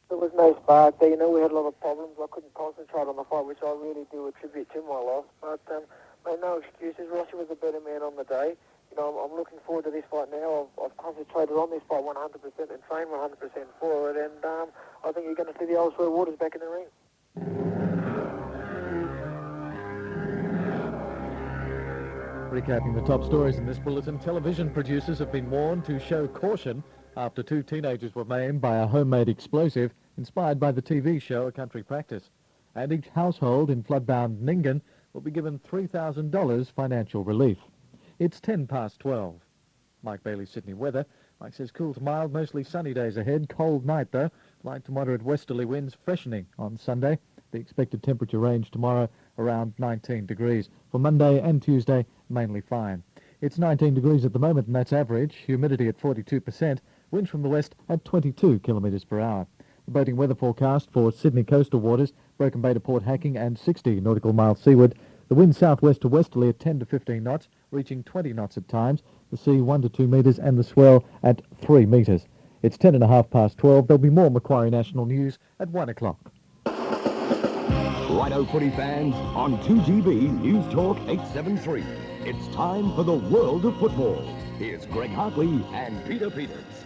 There was no spark there. We had a lot of problems. I couldn't concentrate on the fight, which I really do attribute to my loss. But, mate, no excuses. Rossi was a better man on the day. I'm looking forward to this fight now. I've concentrated on this fight 100% and trained 100% for it. And I think you're going to see the old Sweet Waters back in the ring. Recapping the top stories in this bulletin, television producers have been warned to show caution after 2 teenagers were maimed by a homemade explosive inspired by the TV show A Country Practice. And each household in flood-bound Nyngan will be given $3,000 financial relief. It's 12:10. Mike Bailey, Sydney weather. Mike says cool to mild, mostly sunny days ahead. Cold night, though. Light to moderate westerly winds freshening on Sunday. The expected temperature range tomorrow around 19 degrees. For Monday and Tuesday, mainly fine. It's 19 degrees at the moment, and that's average. Humidity at 42%. Winds from the west at 22 kilometres per hour. The boating weather forecast for Sydney coastal waters, Broken Bay to Port Hacking and 60 nautical miles seaward. The wind southwest to westerly at 10 to 15 knots, reaching 20 knots at times. The sea 1 to 2 metres and the swell at 3 metres. It's 12:10. There'll be more Macquarie National News at 1 o'clock. Righto footy fans, on 2GB News Talk 873. It's time for the world of football. Here's Greg Hartley and Peter Peters.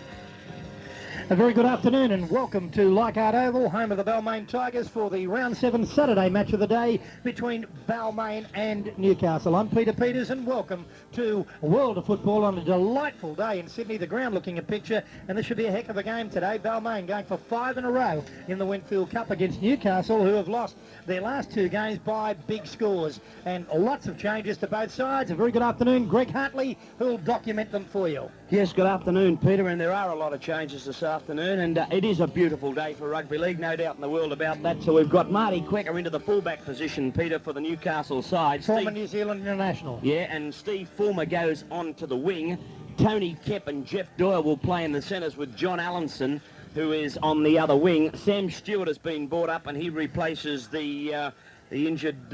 A very good afternoon and welcome to Leichhardt Oval, home of the Balmain Tigers, for the Round 7 Saturday match of the day between Balmain and Newcastle. I'm Peter Peters and welcome to World of Football on a delightful day in Sydney. The ground looking a picture, and this should be a heck of a game today. Balmain going for 5 in a row in the Winfield Cup against Newcastle, who have lost their last 2 games by big scores. And lots of changes to both sides. A very good afternoon, Greg Hartley, who'll document them for you. Yes, good afternoon, Peter, and there are a lot of changes this afternoon, and it is a beautiful day for rugby league, no doubt in the world about that. So we've got Marty Quecker into the fullback position, Peter, for the Newcastle side. Former New Zealand international. Yeah, and Steve Fulmer goes on to the wing. Tony Kep and Jeff Doyle will play in the centres with John Allenson, who is on the other wing. Sam Stewart has been brought up, and he replaces the injured...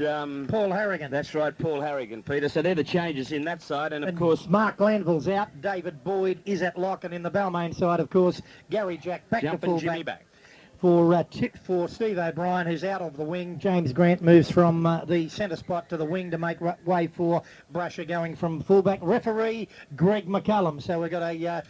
Paul Harrigan. That's right, Paul Harrigan, Peter. So they're the changes in that side. And, of course... Mark Glanville's out. David Boyd is at lock. And in the Balmain side, of course, Gary Jack back to fullback. Jimmy back. For Steve O'Brien, who's out of the wing. James Grant moves from the centre spot to the wing to make way for Brusher, going from fullback. Referee, Greg McCullum. So we've got a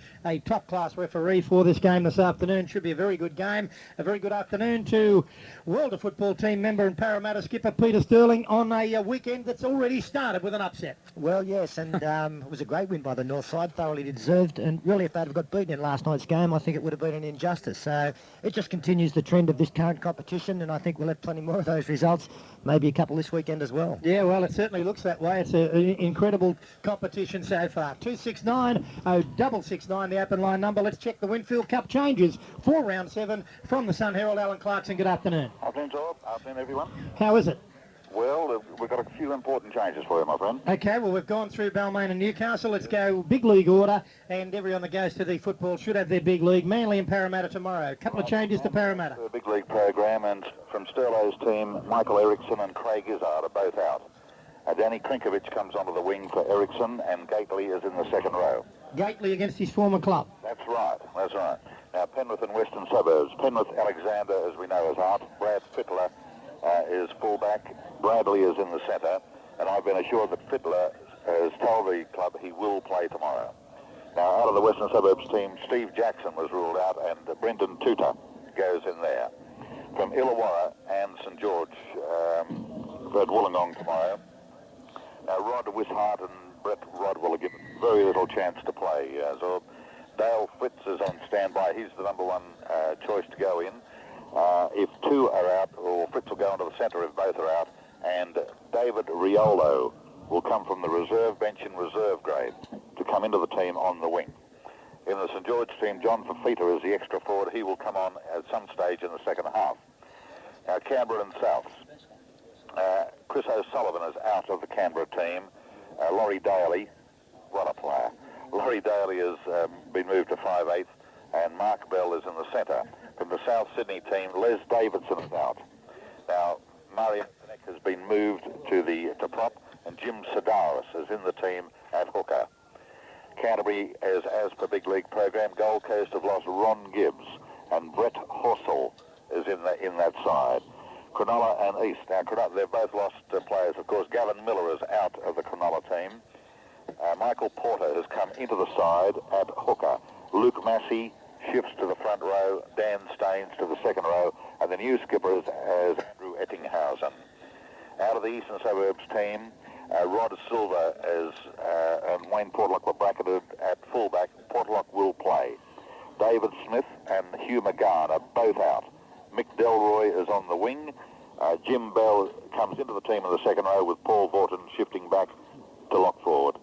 top-class referee for this game this afternoon. Should be a very good game. A very good afternoon to World of Football team member and Parramatta skipper Peter Sterling on a weekend that's already started with an upset. Well, yes, and it was a great win by the North side, thoroughly deserved. And really, if they'd have got beaten in last night's game, I think it would have been an injustice. So it just continues the trend of this current competition, and I think we'll have plenty more of those results, maybe a couple this weekend as well. Yeah, well, it certainly looks that way. It's an incredible competition so far. 269-0669, the open line number. Let's check the Winfield Cup changes for Round 7 from the Sun Herald. Alan Clarkson, good afternoon. Afternoon, Joel. Afternoon, everyone. How is it? Well, we've got a few important changes for you, my friend. Okay, well, we've gone through Balmain and Newcastle. Let's go big league order, and everyone that goes to the football should have their big league. Manly and Parramatta tomorrow. A couple of changes to Parramatta. The big league program, and from Sterlo's team, Michael Erickson and Craig Izzard are both out. Danny Krinkovic comes onto the wing for Erickson, and Gately is in the second row. Gately against his former club. That's right, that's right. Now, Penrith and Western Suburbs. Penrith Alexander, as we know, is out. Brad Fittler is fullback. Bradley is in the centre, and I've been assured that Fittler has told the club he will play tomorrow. Now, out of the Western Suburbs team, Steve Jackson was ruled out, and Brendan Tuta goes in there. From Illawarra and St George, at Wollongong tomorrow. Now, Rod Wishart and Brett Rodwell are given very little chance to play. So Dale Fritz is on standby. He's the number one choice to go in. If 2 are out, or Fritz will go into the centre if both are out, and David Riolo will come from the reserve bench in reserve grade to come into the team on the wing. In the St George team, John Fafita is the extra forward. He will come on at some stage in the second half. Now, Canberra and Souths. Chris O'Sullivan is out of the Canberra team. Laurie Daly, what a player. Laurie Daly has been moved to 5/8, and Mark Bell is in the centre. From the South Sydney team, Les Davidson is out. Now, Mario has been moved to prop, and Jim Sedaris is in the team at hooker. Canterbury is, as per big league program, Gold Coast have lost Ron Gibbs, and Brett Horsell that side. Cronulla and East. Now, Cronulla, they've both lost players, of course. Gavin Miller is out of the Cronulla team. Michael Porter has come into the side at hooker. Luke Massey shifts to the front row. Dan Staines to the second row. And the new skipper is Andrew Ettinghausen. Out of the Eastern Suburbs team, Rod Silver and Wayne Portlock were bracketed at fullback. Portlock will play. David Smith and Hugh McGahn are both out. Mick Delroy is on the wing. Jim Bell comes into the team in the second row with Paul Vorton shifting back to lock forward.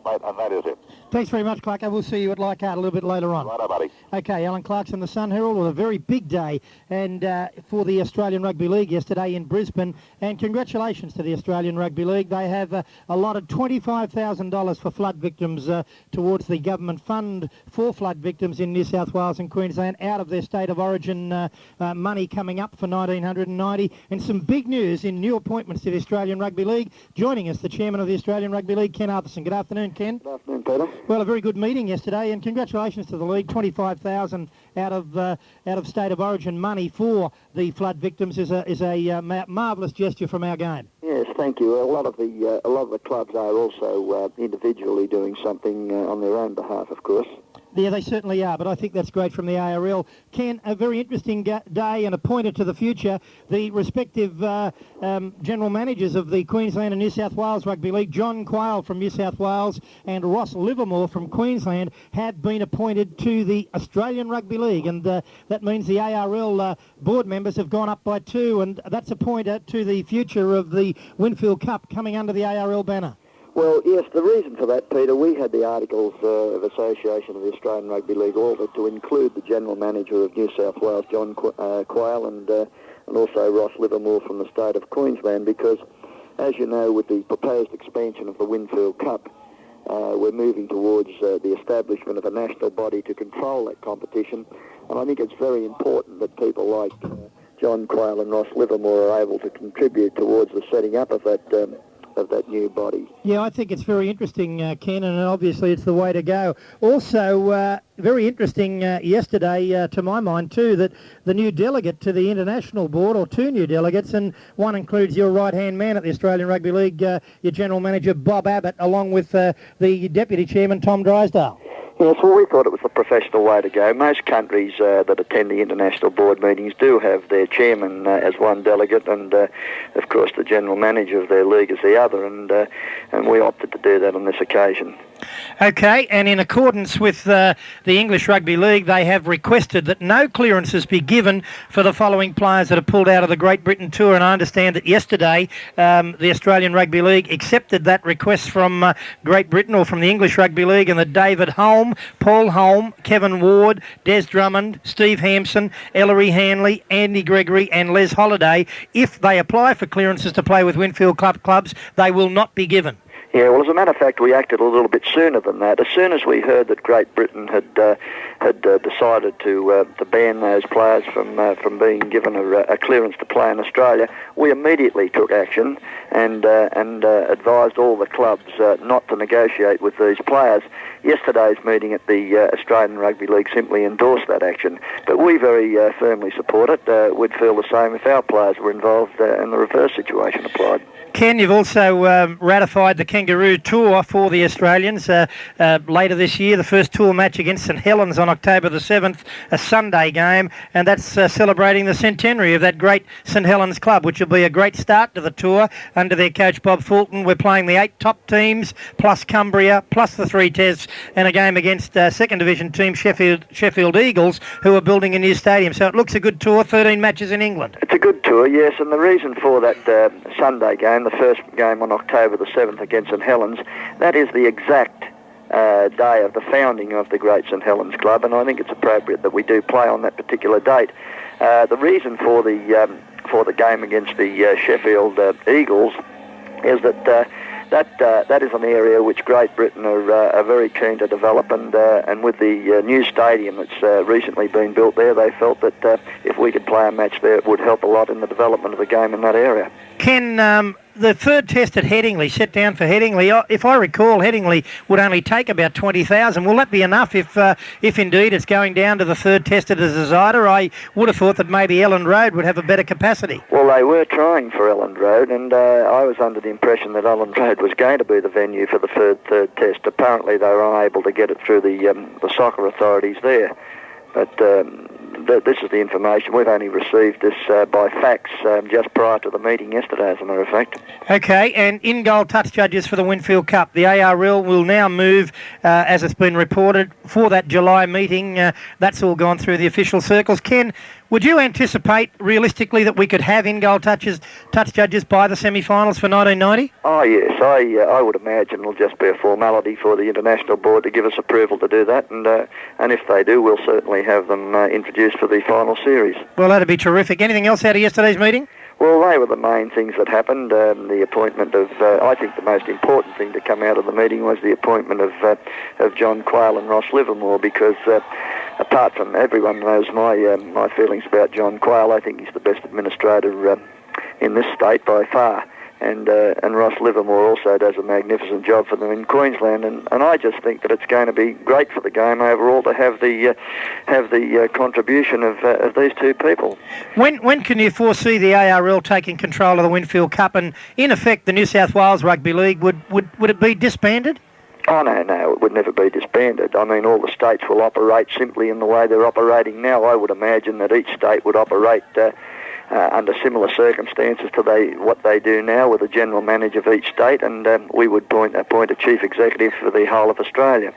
Mate, and that is it. Thanks very much, Clarko. We'll see you at Leichhardt a little bit later on. Righto, buddy. Okay, Alan Clarkson, the Sun Herald, with a very big day and for the Australian Rugby League yesterday in Brisbane. And congratulations to the Australian Rugby League. They have allotted $25,000 for flood victims towards the government fund for flood victims in New South Wales and Queensland out of their state of origin money coming up for 1990. And some big news in new appointments to the Australian Rugby League. Joining us, the chairman of the Australian Rugby League, Ken Arthurson. Good afternoon, Ken. Good afternoon, Peter. Well, a very good meeting yesterday, and congratulations to the league. 25,000 out of state of origin money for the flood victims is a marvellous gesture from our game. Yes, thank you. A lot of the clubs are also individually doing something on their own behalf, of course. Yeah, they certainly are, but I think that's great from the ARL. Ken, a very interesting day and a pointer to the future. The respective general managers of the Queensland and New South Wales Rugby League, John Quayle from New South Wales and Ross Livermore from Queensland, have been appointed to the Australian Rugby League, and that means the ARL board members have gone up by 2, and that's a pointer to the future of the Winfield Cup coming under the ARL banner. Well, yes, the reason for that, Peter, we had the articles of association of the Australian Rugby League altered to include the general manager of New South Wales, John Quayle, and also Ross Livermore from the state of Queensland, because, as you know, with the proposed expansion of the Winfield Cup, we're moving towards the establishment of a national body to control that competition, and I think it's very important that people like John Quayle and Ross Livermore are able to contribute towards the setting up of that new body. Yeah, I think it's very interesting, Ken, and obviously it's the way to go. Also, very interesting yesterday, to my mind too, that the new delegate to the international board, or 2 new delegates, and one includes your right-hand man at the Australian Rugby League, your general manager Bob Abbott, along with the deputy chairman Tom Drysdale. Yes, well, we thought it was the professional way to go. Most countries that attend the international board meetings do have their chairman as one delegate, and of course the general manager of their league as the other, and we opted to do that on this occasion. Okay, and in accordance with the English Rugby League, they have requested that no clearances be given for the following players that have pulled out of the Great Britain Tour, and I understand that yesterday the Australian Rugby League accepted that request from Great Britain, or from the English Rugby League, and that David Holm, Paul Holm, Kevin Ward, Des Drummond, Steve Hampson, Ellery Hanley, Andy Gregory and Les Holiday, if they apply for clearances to play with Winfield Cup clubs, they will not be given. Yeah, well, as a matter of fact, we acted a little bit sooner than that. As soon as we heard that Great Britain had decided to ban those players from being given a clearance to play in Australia, we immediately took action and advised all the clubs not to negotiate with these players. Yesterday's meeting at the Australian Rugby League simply endorsed that action, but we very firmly support it. We'd feel the same if our players were involved and the reverse situation applied. Ken, you've also ratified the Kangaroo Tour for the Australians later this year. The first tour match against St Helens on October the 7th, a Sunday game, and that's celebrating the centenary of that great St Helens club, which will be a great start to the tour under their coach Bob Fulton. We're playing the 8 top teams, plus Cumbria, plus the 3 tests, and a game against second division team Sheffield Eagles, who are building a new stadium. So it looks a good tour, 13 matches in England. It's a good tour, yes, and the reason for that Sunday game, the first game on October the 7th against St Helens, that is the exact day of the founding of the great St Helens Club, and I think it's appropriate that we do play on that particular date. The reason for the game against the Sheffield Eagles is that that is an area which Great Britain are very keen to develop, and with the new stadium that's recently been built there, they felt that if we could play a match there, it would help a lot in the development of the game in that area. Ken, the third test at Headingley, set down for Headingley, if I recall, Headingley would only take about 20,000. Will that be enough if indeed it's going down to the third test at Zazida? I would have thought that maybe Elland Road would have a better capacity. Well, they were trying for Elland Road, and I was under the impression that Elland Road was going to be the venue for the third test. Apparently, they were unable to get it through the soccer authorities there. But this is the information. We've only received this by fax just prior to the meeting yesterday, as a matter of fact. Okay, and in-goal touch judges for the Winfield Cup. The ARL will now move, as it's been reported, for that July meeting. That's all gone through the official circles. Ken, would you anticipate realistically that we could have in-goal touch judges by the semi-finals for 1990? Oh, yes. I would imagine it'll just be a formality for the International Board to give us approval to do that, and if they do, we'll certainly have them introduced for the final series. Well, that'd be terrific. Anything else out of yesterday's meeting? Well, they were the main things that happened. The appointment of, I think the most important thing to come out of the meeting was the appointment of John Quayle and Ross Livermore, because apart from everyone knows my feelings about John Quayle, I think he's the best administrator in this state by far. And Ross Livermore also does a magnificent job for them in Queensland, and I just think that it's going to be great for the game overall to have the contribution of these two people. When can you foresee the ARL taking control of the Winfield Cup, and in effect the New South Wales Rugby League would it be disbanded? Oh, no, it would never be disbanded. I mean, all the states will operate simply in the way they're operating now. I would imagine that each state would operate under similar circumstances to what they do now, with a general manager of each state, and we would appoint a chief executive for the whole of Australia.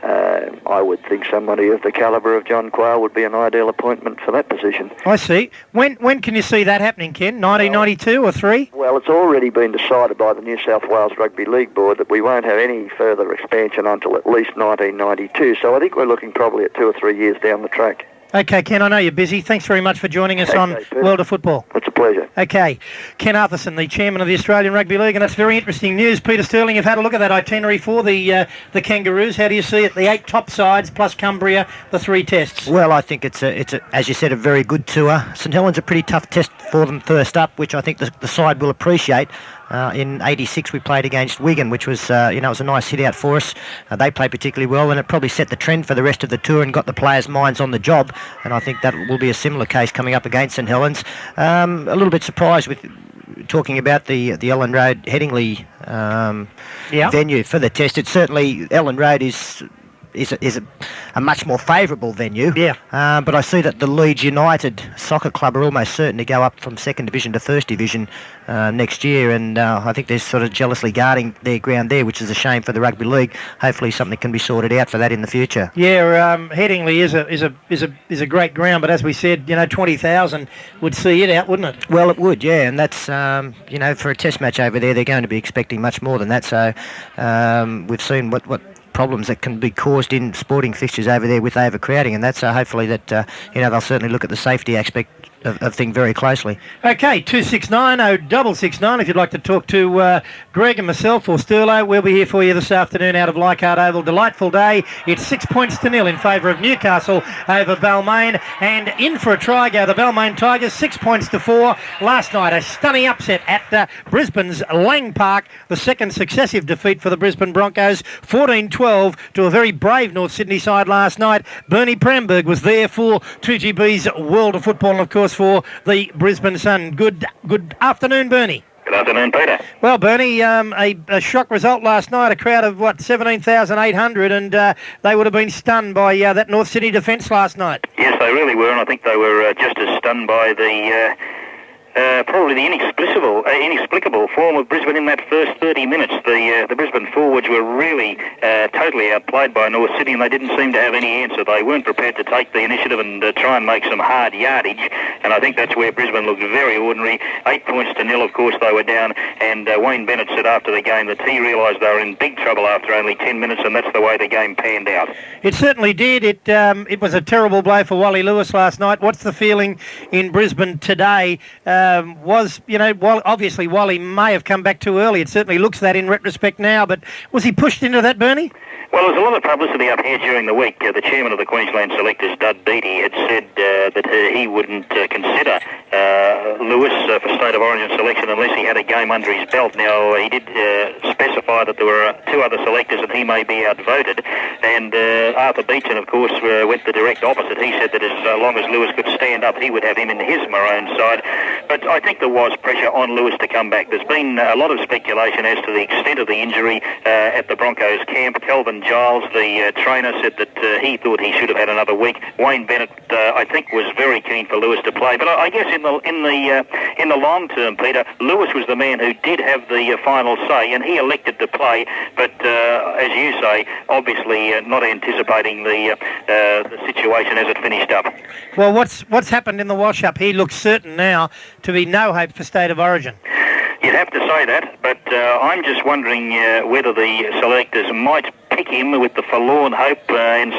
I would think somebody of the calibre of John Quayle would be an ideal appointment for that position. I see. When can you see that happening, Ken? 1992 or 3? Well, it's already been decided by the New South Wales Rugby League Board that we won't have any further expansion until at least 1992, so I think we're looking probably at 2 or 3 years down the track. Okay, Ken, I know you're busy. Thanks very much for joining us on Peter. World of Football. It's a pleasure. Okay, Ken Arthurson, the chairman of the Australian Rugby League, and that's very interesting news. Peter Sterling, you've had a look at that itinerary for the Kangaroos. How do you see it? The 8 top sides plus Cumbria, the 3 tests. Well, I think it's a, as you said, a very good tour. St Helens a pretty tough test for them first up, which I think the side will appreciate. In '86 we played against Wigan, which was, it was a nice hit out for us. They played particularly well, and it probably set the trend for the rest of the tour and got the players' minds on the job. And I think that will be a similar case coming up against St Helens. A little bit surprised with talking about the Elland Road Headingley venue for the test. It's certainly Elland Road is a much more favourable venue. Yeah. But I see that the Leeds United Soccer Club are almost certain to go up from 2nd Division to 1st Division next year, and I think they're sort of jealously guarding their ground there, which is a shame for the Rugby League. Hopefully something can be sorted out for that in the future. Yeah, Headingley is a great ground, but as we said, 20,000 would see it out, wouldn't it? Well, it would, yeah, and that's for a test match over there, they're going to be expecting much more than that. So we've seen what problems that can be caused in sporting fixtures over there with overcrowding, and that's hopefully that they'll certainly look at the safety aspect of thing very closely. Okay, 269-0669 if you'd like to talk to Greg and myself or Sterlo. We'll be here for you this afternoon out of Leichhardt Oval. Delightful day. It's 6-0 in favour of Newcastle over Balmain, and in for a try go the Balmain Tigers, 6-4. Last night a stunning upset at Brisbane's Lang Park, the second successive defeat for the Brisbane Broncos, 14-12 to a very brave North Sydney side last night. Bernie Pramberg was there for 2GB's World of Football, and of course for the Brisbane Sun. Good afternoon, Bernie. Good afternoon, Peter. Well, Bernie, a shock result last night, a crowd of, 17,800, and they would have been stunned by that North Sydney defence last night. Yes, they really were, and I think they were just as stunned by the probably the inexplicable form of Brisbane in that first 30 minutes. The Brisbane forwards were really totally outplayed by North Sydney, and they didn't seem to have any answer. They weren't prepared to take the initiative and try and make some hard yardage, and I think that's where Brisbane looked very ordinary. 8-0, of course, they were down, and Wayne Bennett said after the game that he realised they were in big trouble after only 10 minutes, and that's the way the game panned out. It certainly did. It was a terrible blow for Wally Lewis last night. What's the feeling in Brisbane today? Obviously Wally may have come back too early. It certainly looks that in retrospect now, but was he pushed into that, Bernie? Well, there's a lot of publicity up here during the week. The chairman of the Queensland Selectors, Dud Beattie, had said that he wouldn't consider Lewis for State of Origin selection unless he had a game under his belt. Now, he did specify that there were 2 other selectors and he may be outvoted. And Arthur Beechin, of course, went the direct opposite. He said that as long as Lewis could stand up, he would have him in his maroon side. But I think there was pressure on Lewis to come back. There's been a lot of speculation as to the extent of the injury at the Broncos camp. Calvin Giles, the trainer, said that he thought he should have had another week. Wayne Bennett, I think, was very keen for Lewis to play. But I guess in the long term, Peter, Lewis was the man who did have the final say, and he elected to play. But as you say, obviously not anticipating the situation as it finished up. Well, what's happened in the wash-up? He looks certain now to be no hope for State of Origin. You'd have to say that, but I'm just wondering whether the selectors might pick him with the forlorn hope and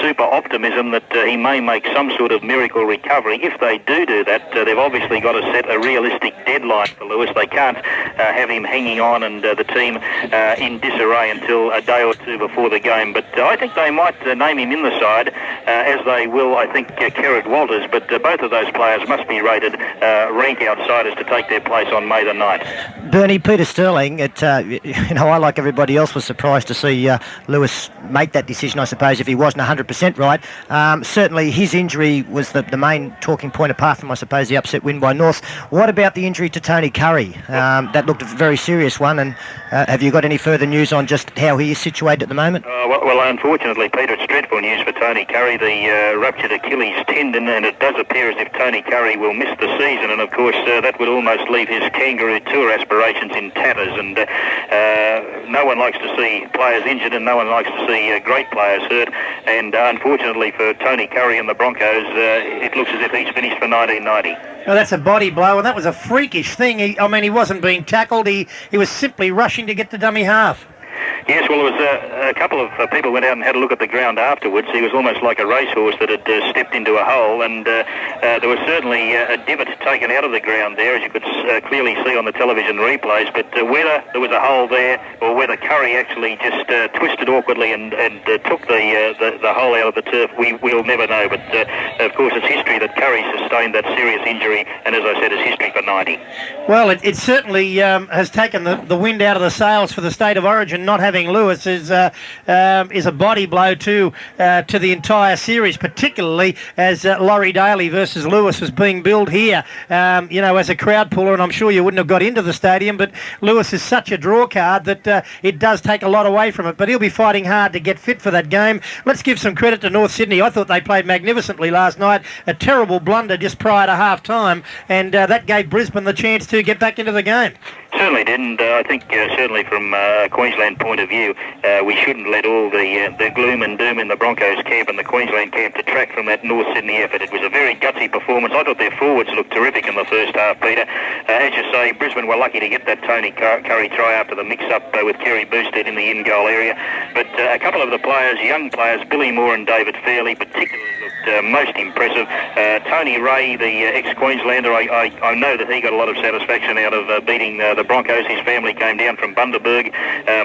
super optimism that he may make some sort of miracle recovery. If they do that, they've obviously got to set a realistic deadline for Lewis. They can't have him hanging on and the team in disarray until a day or 2 before the game. But I think they might name him in the side, as they will, I think, Kerrod Walters. But both of those players must be rated rank outsiders to take their place on May the 9th. Bernie, Peter Sterling, I, like everybody else, was surprised to see Lewis make that decision, I suppose, if he wasn't 100% right. Certainly his injury was the main talking point, apart from, I suppose, the upset win by North. What about the injury to Tony Curry? That looked a very serious one, and have you got any further news on just how he is situated at the moment? Well, unfortunately, Peter, it's dreadful news for Tony Curry. The ruptured Achilles tendon, and it does appear as if Tony Curry will miss the season, and of course that would almost leave his Kangaroo Tour aspirations in tatters, and no one likes to see players injured, and no one likes to see great players hurt, and unfortunately for Tony Curry and the Broncos, it looks as if he's finished for 1990. Well, that's a body blow, and that was a freakish thing. He wasn't being tackled. He was simply rushing to get to dummy half. Yes, well, it was a couple of people went out and had a look at the ground afterwards. He was almost like a racehorse that had stepped into a hole, and there was certainly a divot taken out of the ground there, as you could clearly see on the television replays. But whether there was a hole there or whether Curry actually just twisted awkwardly and took the hole out of the turf, we'll never know. But, of course, it's history that Curry sustained that serious injury, and as I said, it's history for 90. Well, it certainly has taken the wind out of the sails for the State of Origin. Not having Lewis is a body blow to the entire series, particularly as Laurie Daly versus Lewis was being billed here, as a crowd puller, and I'm sure you wouldn't have got into the stadium, but Lewis is such a draw card that it does take a lot away from it, but he'll be fighting hard to get fit for that game. Let's give some credit to North Sydney. I thought they played magnificently last night. A terrible blunder just prior to half-time, and that gave Brisbane the chance to get back into the game. Certainly did, and I think certainly from a Queensland point of view, we shouldn't let all the gloom and doom in the Broncos camp and the Queensland camp detract from that North Sydney effort. It was a very gutsy performance. I thought their forwards looked terrific in the first half, Peter. As you say, Brisbane were lucky to get that Tony Curry try after the mix-up with Kerry Boosted in the in-goal area. But a couple of the players, young players, Billy Moore and David Fairley, particularly looked most impressive. Tony Ray, the ex-Queenslander, I know that he got a lot of satisfaction out of beating the Broncos. His family came down from Bundaberg,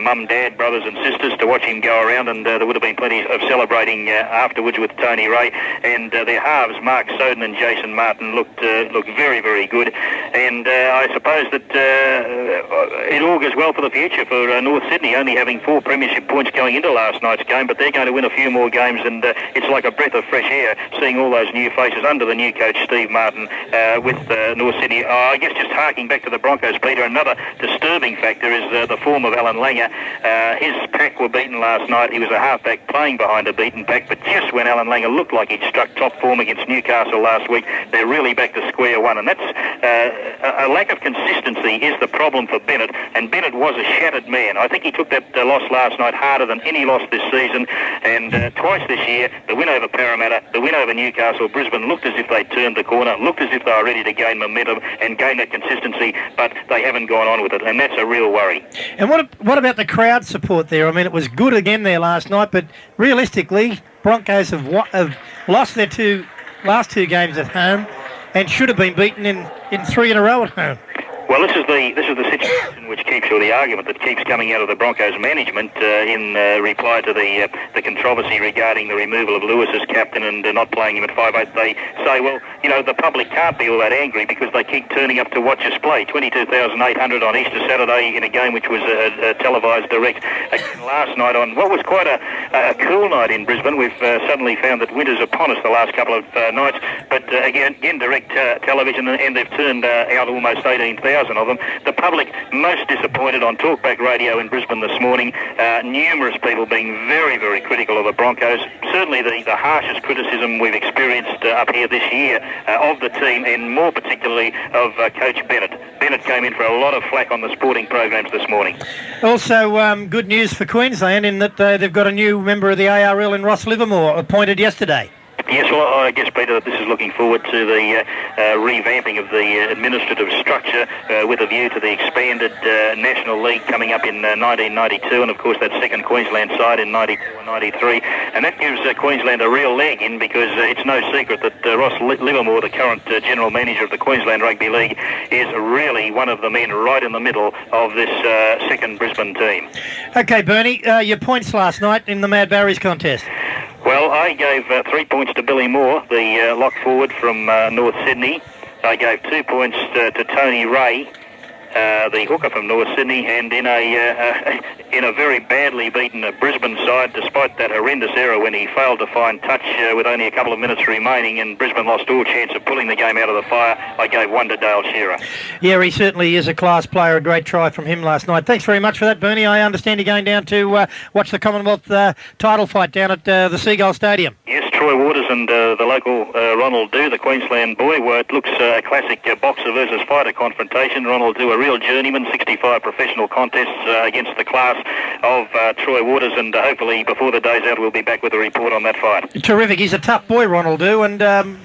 mum, dad, brothers and sisters, to watch him go around, and there would have been plenty of celebrating afterwards with Tony Ray. And their halves, Mark Soden and Jason Martin, looked very, very good. And I suppose that it augurs well for the future for North Sydney, only having 4 premiership points going into last night's game, but they're going to win a few more games, and it's like a breath of fresh air seeing all those new faces under the new coach Steve Martin with North Sydney. I guess just harking back to the Broncos, Peter, another disturbing factor is the form of Alan Langer. His pack were beaten last night. He was a halfback playing behind a beaten pack, but just when Alan Langer looked like he'd struck top form against Newcastle last week, they're really back to square one, and that's a lack of consistency is the problem for Bennett, and Bennett was a shattered man. I think he took that loss last night harder than any loss this season, and twice this year, the win over Parramatta, the win over Newcastle, Brisbane looked as if they turned the corner, looked as if they were ready to gain momentum and gain that consistency, but they haven't gone on with it, and that's a real worry. And what about the crowd support there? I mean, it was good again there last night, but realistically, Broncos have lost their last two games at home and should have been beaten in 3 in a row at home. Well, this is the situation which keeps, or the argument that keeps coming out of the Broncos management in reply to the controversy regarding the removal of Lewis as captain and not playing him at 5'8". They say, well, the public can't be all that angry because they keep turning up to watch us play. 22,800 on Easter Saturday in a game which was televised direct again last night on what was quite a cool night in Brisbane. We've suddenly found that winter's upon us the last couple of nights, but again direct television, and they've turned out almost 18,000 of them. The public most disappointed on Talkback Radio in Brisbane this morning. Numerous people being very, very critical of the Broncos. Certainly the harshest criticism we've experienced up here this year of the team, and more particularly of Coach Bennett. Bennett came in for a lot of flack on the sporting programs this morning. Also, good news for Queensland in that they've got a new member of the ARL in Ross Livermore appointed yesterday. Yes, well, I guess, Peter, that this is looking forward to the revamping of the administrative structure with a view to the expanded National League coming up in 1992, and, of course, that second Queensland side in 92 and 93. And that gives Queensland a real leg in because it's no secret that Ross Livermore, the current general manager of the Queensland Rugby League, is really one of the men right in the middle of this second Brisbane team. OK, Bernie, your points last night in the Mad Barries contest. Well, I gave 3 points to Billy Moore, the lock forward from North Sydney. I gave 2 points to Tony Ray, the hooker from North Sydney, and in a very badly beaten Brisbane side, despite that horrendous error when he failed to find touch with only a couple of minutes remaining, and Brisbane lost all chance of pulling the game out of the fire, I gave 1 to Dale Shearer. Yeah, he certainly is a class player. A great try from him last night. Thanks very much for that, Bernie. I understand you're going down to watch the Commonwealth title fight down at the Seagull Stadium. Yes, Troy Waters and the local Ronald Dew, the Queensland boy. Well, it looks a classic boxer versus fighter confrontation. Ronald Dew, a real journeyman, 65 professional contests against the class of Troy Waters, and hopefully before the day's out we'll be back with a report on that fight. Terrific. He's a tough boy, Ronald Dew, and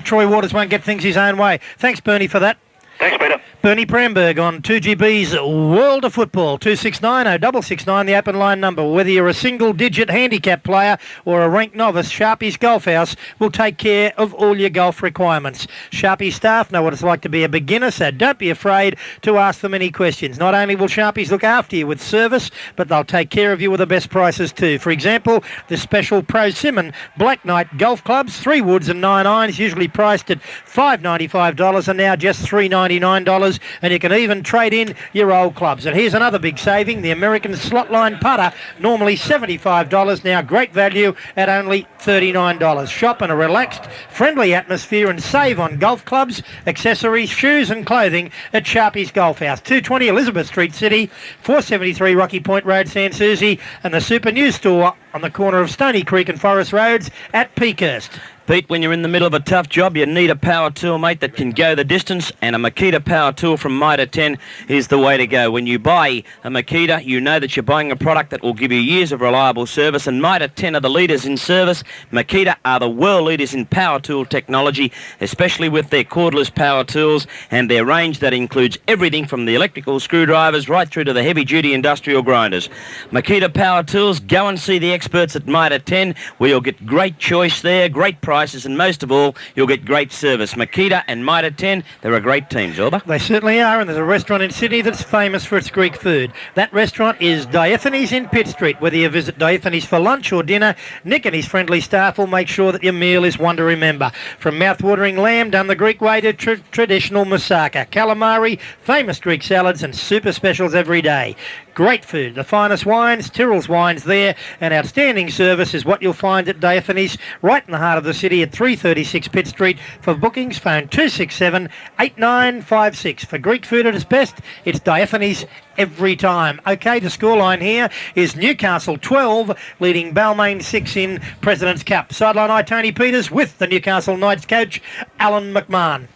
Troy Waters won't get things his own way. Thanks, Bernie, for that. Thanks, Peter. Bernie Pramberg on 2GB's World of Football, 2690669, the open line number. Whether you're a single-digit handicap player or a ranked novice, Sharpie's Golf House will take care of all your golf requirements. Sharpie staff know what it's like to be a beginner, so don't be afraid to ask them any questions. Not only will Sharpies look after you with service, but they'll take care of you with the best prices too. For example, the special Pro Simon Black Knight golf clubs, 3 woods and 9 irons, usually priced at $595, are now just $399, and you can even trade in your old clubs. And here's another big saving, the American Slotline putter, normally $75, now great value at only $39. Shop in a relaxed, friendly atmosphere and save on golf clubs, accessories, shoes and clothing at Sharpie's Golf House, 220 Elizabeth Street, City, 473 Rocky Point Road, Sans Souci, and the Super News Store on the corner of Stony Creek and Forest Roads at Peakhurst. Pete, when you're in the middle of a tough job, you need a power tool, mate, that can go the distance, and a Makita power tool from Mitre 10 is the way to go. When you buy a Makita, you know that you're buying a product that will give you years of reliable service, and Mitre 10 are the leaders in service. Makita are the world leaders in power tool technology, especially with their cordless power tools and their range that includes everything from the electrical screwdrivers right through to the heavy-duty industrial grinders. Makita power tools, go and see the experts at Mitre 10, where you'll get great choice there, great prices, and most of all, you'll get great service. Makita and Mitre 10, they're a great team, Zorba. They certainly are, and there's a restaurant in Sydney that's famous for its Greek food. That restaurant is Diathanes in Pitt Street. Whether you visit Diathanes for lunch or dinner, Nick and his friendly staff will make sure that your meal is one to remember. From mouth-watering lamb done the Greek way to traditional moussaka, calamari, famous Greek salads, and super specials every day. Great food, the finest wines, Tyrrell's wines there, and outstanding service is what you'll find at Diathanes, right in the heart of the city at 336 Pitt Street. For bookings, phone 267-8956. For Greek food at its best, it's Diathanes every time. OK, the scoreline here is Newcastle 12, leading Balmain 6 in President's Cup. Sideline eye, Tony Peters with the Newcastle Knights coach, Alan McMahon.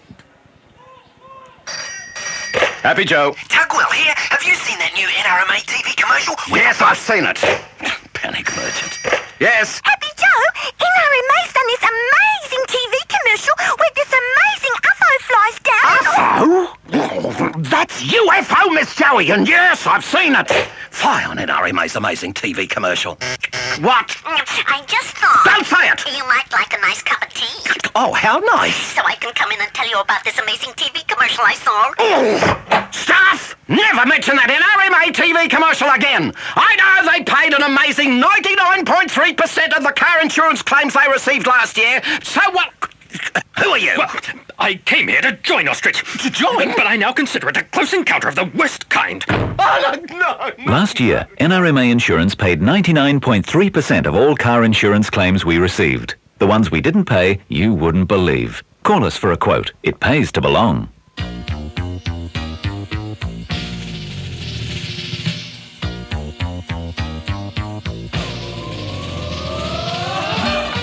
Happy Joe. Tugwell here. Have you seen that new NRMA TV commercial? Yes, I've seen it. Panic merchant. Yes. Happy Joe, NRMA's done this amazing TV commercial where this amazing UFO flies down. UFO? Oh, that's UFO, Miss Joey, and yes, I've seen it. Fly on NRMA's amazing TV commercial. What? I just thought... Don't say it! You might like a nice cup of tea. Oh, how nice. So I can come in and tell you about this amazing TV commercial I saw. Oh, staff! Never mention that NRMA TV commercial again. I know they paid an amazing 99.3% of the car insurance claims they received last year. So what? Who are you? Well, I came here to join Ostrich. To join? But I now consider it a close encounter of the worst kind. Oh, no. Last year, NRMA Insurance paid 99.3% of all car insurance claims we received. The ones we didn't pay, you wouldn't believe. Call us for a quote. It pays to belong.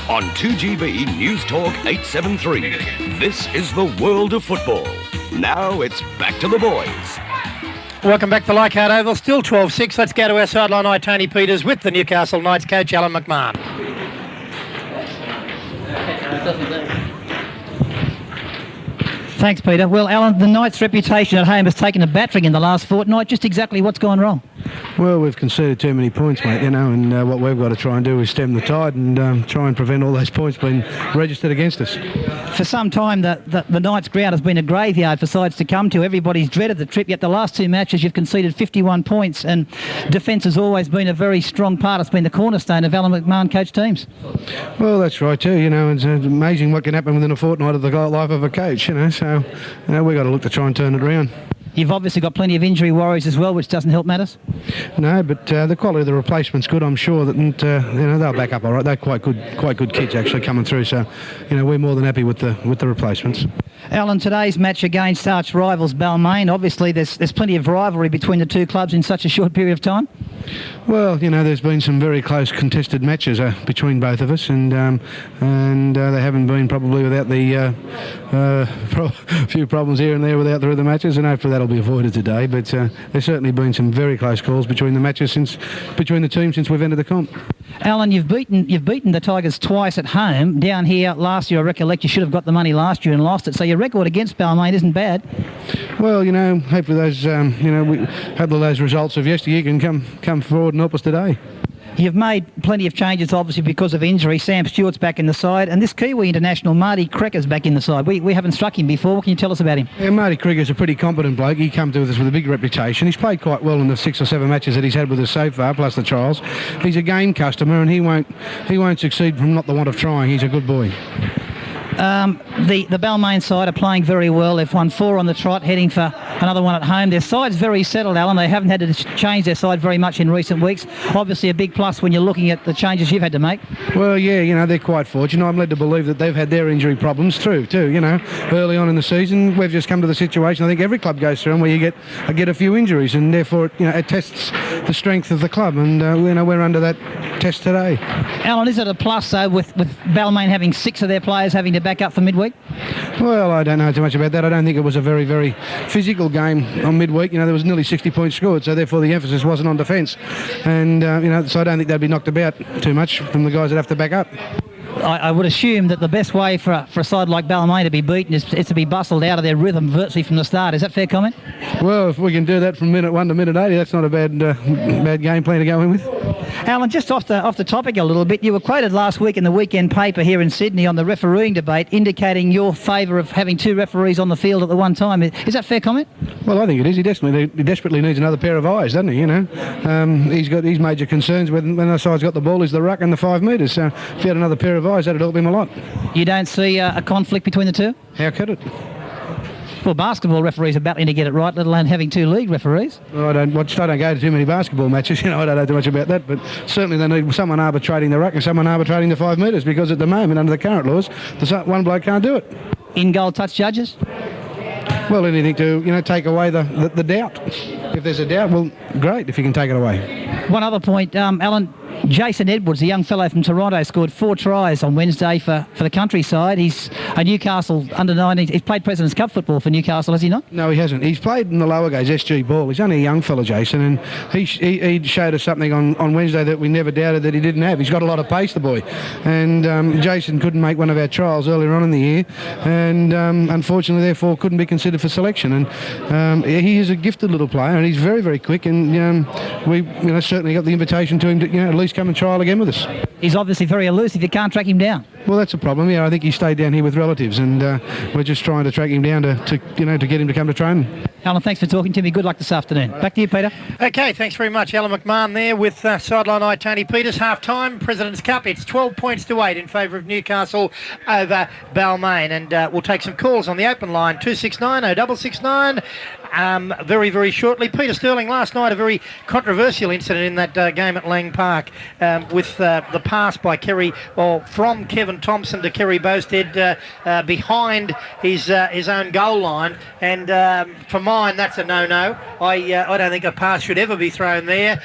On 2GB News Talk 873, this is the world of football. Now it's back to the boys. Welcome back to Leichhardt Oval. Still 12-6. Let's go to our sideline eye, Tony Peters, with the Newcastle Knights coach, Alan McMahon. Thanks, Peter. Well, Alan, the Knights' reputation at home has taken a battering in the last fortnight. Just exactly what's gone wrong? Well, we've conceded too many points, mate, you know, and what we've got to try and do is stem the tide and try and prevent all those points being registered against us. For some time, the Knights' ground has been a graveyard for sides to come to. Everybody's dreaded the trip, yet the last two matches you've conceded 51 points, and defence has always been a very strong part. It's been the cornerstone of Alan McMahon coach teams. Well, that's right too, you know, it's amazing what can happen within a fortnight of the life of a coach, you know, so we've got to look to try and turn it around. You've obviously got plenty of injury worries as well, which doesn't help matters. No, but the quality of the replacement's good, I'm sure, that they'll back up all right. They're quite good kids actually coming through, so we're more than happy with the replacements. Alan, today's match against arch rivals Balmain, obviously there's plenty of rivalry between the two clubs in such a short period of time. Well, there's been some very close contested matches between both of us, and they haven't been probably without the few problems here and there without the other matches, and hopefully that'll be avoided today. But there's certainly been some very close calls between the matches between the teams since we've entered the comp. Alan, you've beaten the Tigers twice at home. Down here last year, I recollect you should have got the money last year and lost it. So your record against Balmain isn't bad. Well, hopefully those hopefully those results of yesteryear can come forward and help us today. You've made plenty of changes, obviously, because of injury. Sam Stewart's back in the side, and this Kiwi international, Marty Cricker's back in the side. We haven't struck him before. What can you tell us about him? Yeah, Marty Cricker's a pretty competent bloke. He come to us with a big reputation. He's played quite well in the 6 or 7 matches that he's had with us so far, plus the trials. He's a game customer, and he won't succeed from not the want of trying. He's a good boy. The Balmain side are playing very well. They've won 4 on the trot, heading for another one at home. Their side's very settled, Alan. They haven't had to change their side very much in recent weeks. Obviously a big plus when you're looking at the changes you've had to make. Well, yeah, they're quite fortunate. I'm led to believe that they've had their injury problems through too, early on in the season. We've just come to the situation, I think every club goes through them, where you get a few injuries, and therefore it tests the strength of the club, and we're under that test today. Alan, is it a plus, though, with Balmain having 6 of their players having to back up for midweek? Well, I don't know too much about that. I don't think it was a very, very physical game on midweek. There was nearly 60 points scored, so therefore the emphasis wasn't on defence. And, so I don't think they'd be knocked about too much from the guys that have to back up. I would assume that the best way for a side like Balmain to be beaten is to be bustled out of their rhythm virtually from the start. Is that a fair comment? Well, if we can do that from minute 1 to minute 80, that's not a bad game plan to go in with. Alan, just off the topic a little bit, you were quoted last week in the weekend paper here in Sydney on the refereeing debate, indicating your favour of having 2 referees on the field at the one time. Is that a fair comment? Well, I think it is. He desperately needs another pair of eyes, doesn't he? He's got his major concerns when the side's got the ball is the ruck and the 5 metres. So if he had another pair of eyes, that'd help him a lot. You don't see a conflict between the two? How could it? Well, basketball referees are battling to get it right, let alone having 2 league referees. Well, I don't go to too many basketball matches. I don't know too much about that, but certainly they need someone arbitrating the ruck and someone arbitrating the 5 metres, because at the moment, under the current laws, one bloke can't do it. In-goal touch judges? Well, anything to take away the doubt. If there's a doubt, well, great if you can take it away. One other point, Alan. Jason Edwards, a young fellow from Toronto, scored 4 tries on Wednesday for the Countryside. He's a Newcastle under-19. He's played President's Cup football for Newcastle, has he not? No, he hasn't. He's played in the lower grades, SG ball. He's only a young fella, Jason, and he showed us something on Wednesday that we never doubted that he didn't have. He's got a lot of pace, the boy. And Jason couldn't make one of our trials earlier on in the year, and unfortunately, therefore, couldn't be considered for selection. And he is a gifted little player, and he's very, very quick, and we certainly got the invitation to him to at least come and trial again with us. He's obviously very elusive. You can't track him down. Well, that's a problem. I think he stayed down here with relatives, and we're just trying to track him down to get him to come to training. Alan, thanks for talking to me. Good luck this afternoon. Back to you, Peter. Okay, thanks very much. Alan McMahon there with Sideline Eye Tony Peters. Half-time, President's Cup. It's 12 points to 8 in favour of Newcastle over Balmain. And we'll take some calls on the open line, 269-0669. Very, very shortly. Peter Sterling, last night, a very controversial incident in that game at Lang Park with the pass by from Kevin Thompson to Kerry Bosted behind his own goal line. And for mine, that's a no-no. I don't think a pass should ever be thrown there.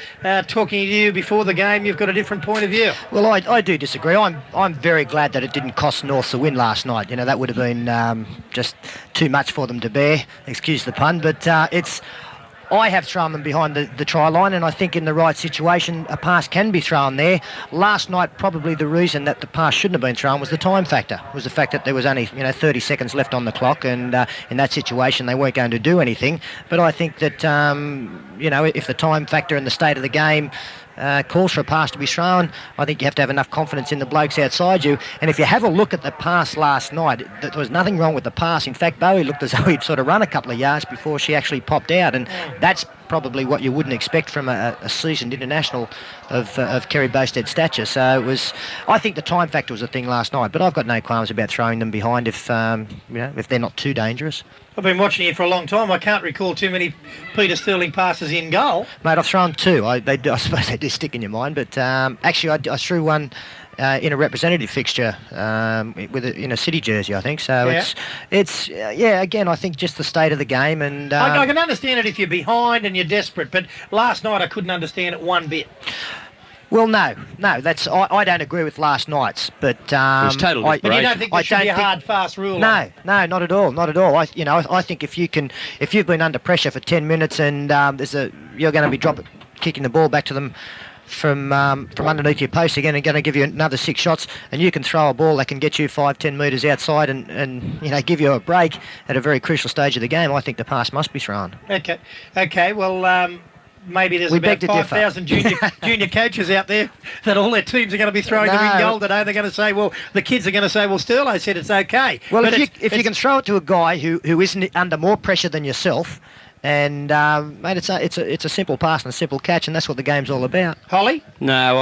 Talking to you before the game, you've got a different point of view. Well, I do disagree. I'm very glad that it didn't cost North the win last night. You know, that would have been just too much for them to bear. Excuse the pun, but I have thrown them behind the try line, and I think in the right situation a pass can be thrown there. Last night, probably the reason that the pass shouldn't have been thrown was the time factor. Was the fact that there was only 30 seconds left on the clock, and in that situation they weren't going to do anything. But I think that if the time factor and the state of the game calls for a pass to be thrown, I think you have to have enough confidence in the blokes outside you. And if you have a look at the pass last night, there was nothing wrong with the pass. In fact, Bowie looked as though he'd sort of run a couple of yards before she actually popped out, and that's probably what you wouldn't expect from a seasoned international of Kerry Bosted's stature. So I think the time factor was a thing last night, but I've got no qualms about throwing them behind if they're not too dangerous. I've been watching you for a long time. I can't recall too many Peter Sterling passes in goal. Mate, I've thrown two. I suppose they do stick in your mind, but actually I threw one in a representative fixture in a City jersey, I think. So it's again, I think just the state of the game. And I can understand it if you're behind and you're desperate, but last night I couldn't understand it one bit. Well, no, that's I don't agree with last night's, but it was total but you don't think there should be a hard, fast rule? No, not at all, not at all. I think if you've been under pressure for 10 minutes and you're going to be kicking the ball back to them from underneath your post again and going to give you another 6 shots, and you can throw a ball that can get you 5-10 metres outside and give you a break at a very crucial stage of the game, I think the pass must be thrown. Okay. Well. Maybe there's about 5,000 junior coaches out there that all their teams are going to be throwing them in goal today. They're going to say, the kids are going to say, Sterlo said it's okay. Well, if you can throw it to a guy who isn't under more pressure than yourself, and mate, it's a simple pass and a simple catch, and that's what the game's all about. Holly? No,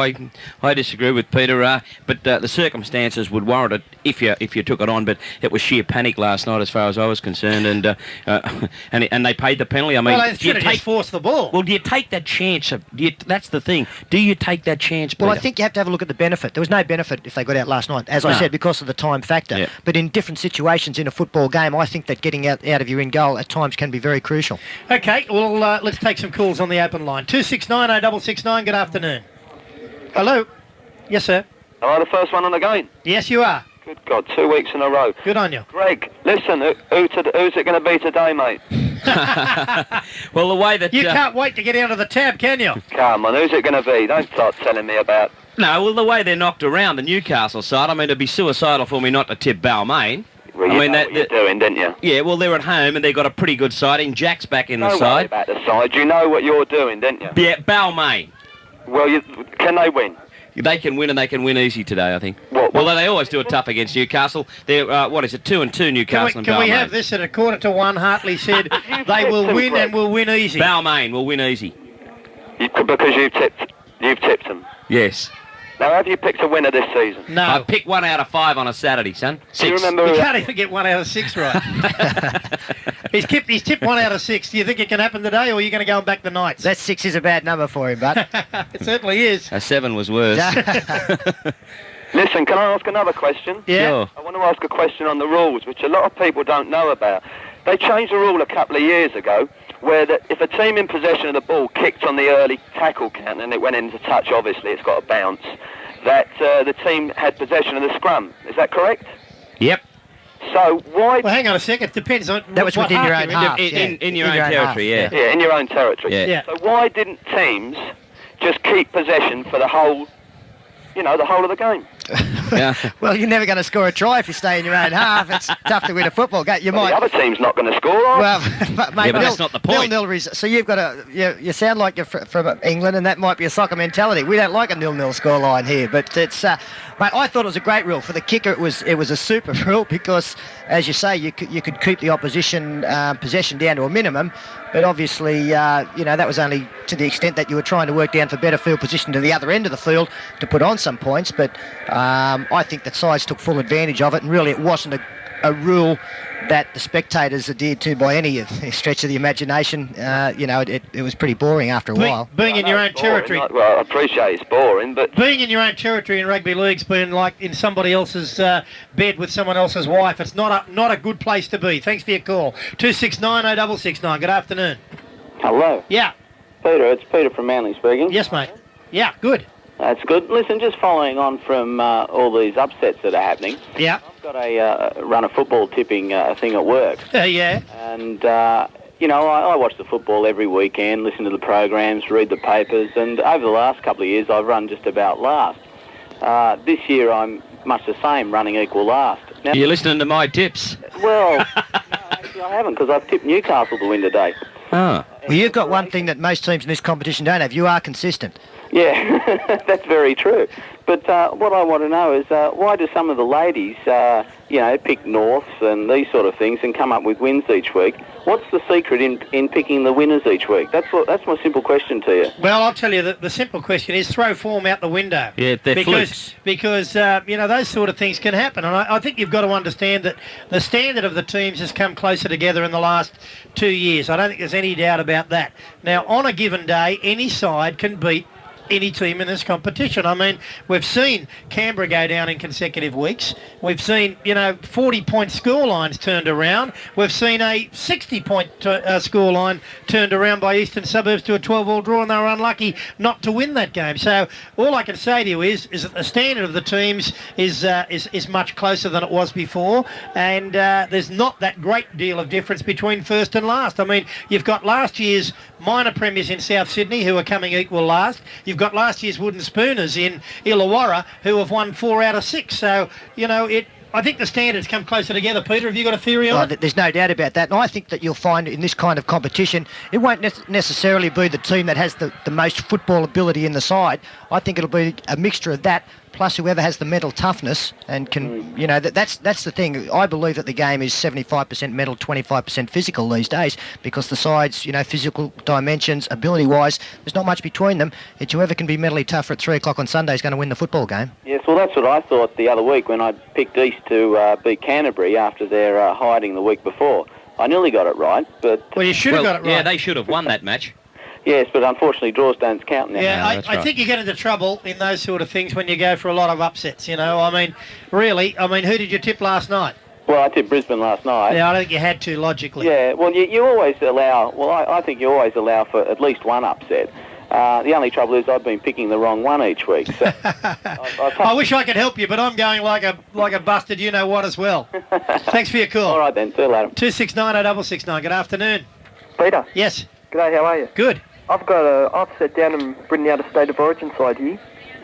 I disagree with Peter. But the circumstances would warrant it if you took it on. But it was sheer panic last night, as far as I was concerned, and they paid the penalty. I mean, they should have just forced the ball. Well, do you take that chance? That's the thing. Do you take that chance, Peter? Well, I think you have to have a look at the benefit. There was no benefit if they got out last night, as I said, because of the time factor. Yeah. But in different situations in a football game, I think that getting out of your in goal at times can be very crucial. Okay, well, let's take some calls on the open line. 269-0669, good afternoon. Hello? Yes, sir. Am I the first one on the game? Yes, you are. Good God, 2 weeks in a row. Good on you. Greg, listen, who's it going to be today, mate? Well, the way that... You can't wait to get out of the tab, can you? Come on, who's it going to be? Don't start telling me about... No, well, the way they're knocked around, the Newcastle side, I mean, it'd be suicidal for me not to tip Balmain. Well, you know what you're doing, didn't you? Yeah, well, they're at home and they've got a pretty good side. In Jack's back in the Don't worry side. about the side. You know what you're doing, didn't you? Yeah, Balmain. Well, can they win? They can win, and they can win easy today, I think. Well, they always do it tough against Newcastle. They're, 2-2 Newcastle and Balmain. Can we have this at 1:15? Hartley said they will win and will win easy. Balmain will win easy. Because you've tipped them? Yes. Now, have you picked a winner this season? No. I picked 1 out of 5 on a Saturday, son. 6. Do you remember? You can't even get 1 out of 6 right. He's tipped 1 out of 6. Do you think it can happen today, or are you going to go back the Knights? That 6 is a bad number for him, but... It certainly is. A 7 was worse. Listen, can I ask another question? Yeah. Sure. I want to ask a question on the rules, which a lot of people don't know about. They changed the rule a couple of years ago, where if a team in possession of the ball kicked on the early tackle count, and it went into touch, obviously, it's got to bounce, that the team had possession of the scrum. Is that correct? Yep. So why... Well, hang on a second. It depends on that was what within your own half. half. In your own territory, half. Yeah, in your own territory. Yeah. So why didn't teams just keep possession for the whole of the game? Yeah. Well, you're never going to score a try if you stay in your own half. It's tough to win a football game. The other team's not going to score, are well, but mate, but that's not the point. Nil-nil so you've got you sound like you're from England, and that might be a soccer mentality. We don't like a 0-0 scoreline here, but it's. Mate, I thought it was a great rule for the kicker. It was a super rule because as you say, you could keep the opposition possession down to a minimum, but obviously, that was only to the extent that you were trying to work down for better field position to the other end of the field to put on some points. But I think that sides took full advantage of it, and really it wasn't a rule that the spectators adhered to by any stretch of the imagination. It was pretty boring after a while. Being in your own territory. Well, I appreciate it's boring, but being in your own territory in rugby league's been like in somebody else's bed with someone else's wife. It's not a good place to be. Thanks for your call. 269-0669. Good afternoon. Hello. Yeah. Peter, it's Peter from Manly speaking. Yes, mate. Yeah, good. That's good. Listen, just following on from all these upsets that are happening. Yeah. I've got a run a football tipping thing at work. Yeah. And, I watch the football every weekend, listen to the programs, read the papers, and over the last couple of years I've run just about last. This year I'm much the same, running equal last. Now, You're listening to my tips. Well, no, actually I haven't, because I've tipped Newcastle to win today. Oh. Well, you've got one thing that most teams in this competition don't have. You are consistent. Yeah, that's very true. But what I want to know is why do some of the ladies, pick Norths and these sort of things and come up with wins each week? What's the secret in picking the winners each week? That's my simple question to you. Well, I'll tell you that the simple question is throw form out the window. Yeah, they're flukes. Because those sort of things can happen. And I think you've got to understand that the standard of the teams has come closer together in the last 2 years. I don't think there's any doubt about that. Now, on a given day, any side can beat any team in this competition. I mean, we've seen Canberra go down in consecutive weeks. We've seen, 40-point score lines turned around. We've seen a 60-point score line turned around by Eastern Suburbs to a 12-all draw, and they were unlucky not to win that game. So all I can say to you is that the standard of the teams is much closer than it was before, and there's not that great deal of difference between first and last. I mean, you've got last year's minor premiers in South Sydney who are coming equal last. You've got last year's Wooden Spooners in Illawarra who have won 4 out of 6. So, I think the standards come closer together. Peter, have you got a theory on it? There's no doubt about that. And I think that you'll find in this kind of competition, it won't necessarily be the team that has the most football ability in the side. I think it'll be a mixture of that plus whoever has the mental toughness and can, that's the thing. I believe that the game is 75% mental, 25% physical these days because the sides, physical dimensions, ability-wise, there's not much between them. It's whoever can be mentally tougher at 3 o'clock on Sunday is going to win the football game. Yes, well, that's what I thought the other week when I picked East to beat Canterbury after their hiding the week before. I nearly got it right, but... Well, you should have got it right. Yeah, they should have won that match. Yes, but unfortunately draws don't count now. Yeah, I think you get into trouble in those sort of things when you go for a lot of upsets, I mean, really, who did you tip last night? Well, I tipped Brisbane last night. Yeah, I don't think you had to, logically. Yeah, well, you always allow... Well, I think you always allow for at least one upset. The only trouble is I've been picking the wrong one each week. So I wish I could help you, but I'm going like a busted you-know-what as well. Thanks for your call. All right, then. See you later. 269-0669. Good afternoon. Peter. Yes. G'day, how are you? Good. I've got an offset down and bring out a state of origin side here.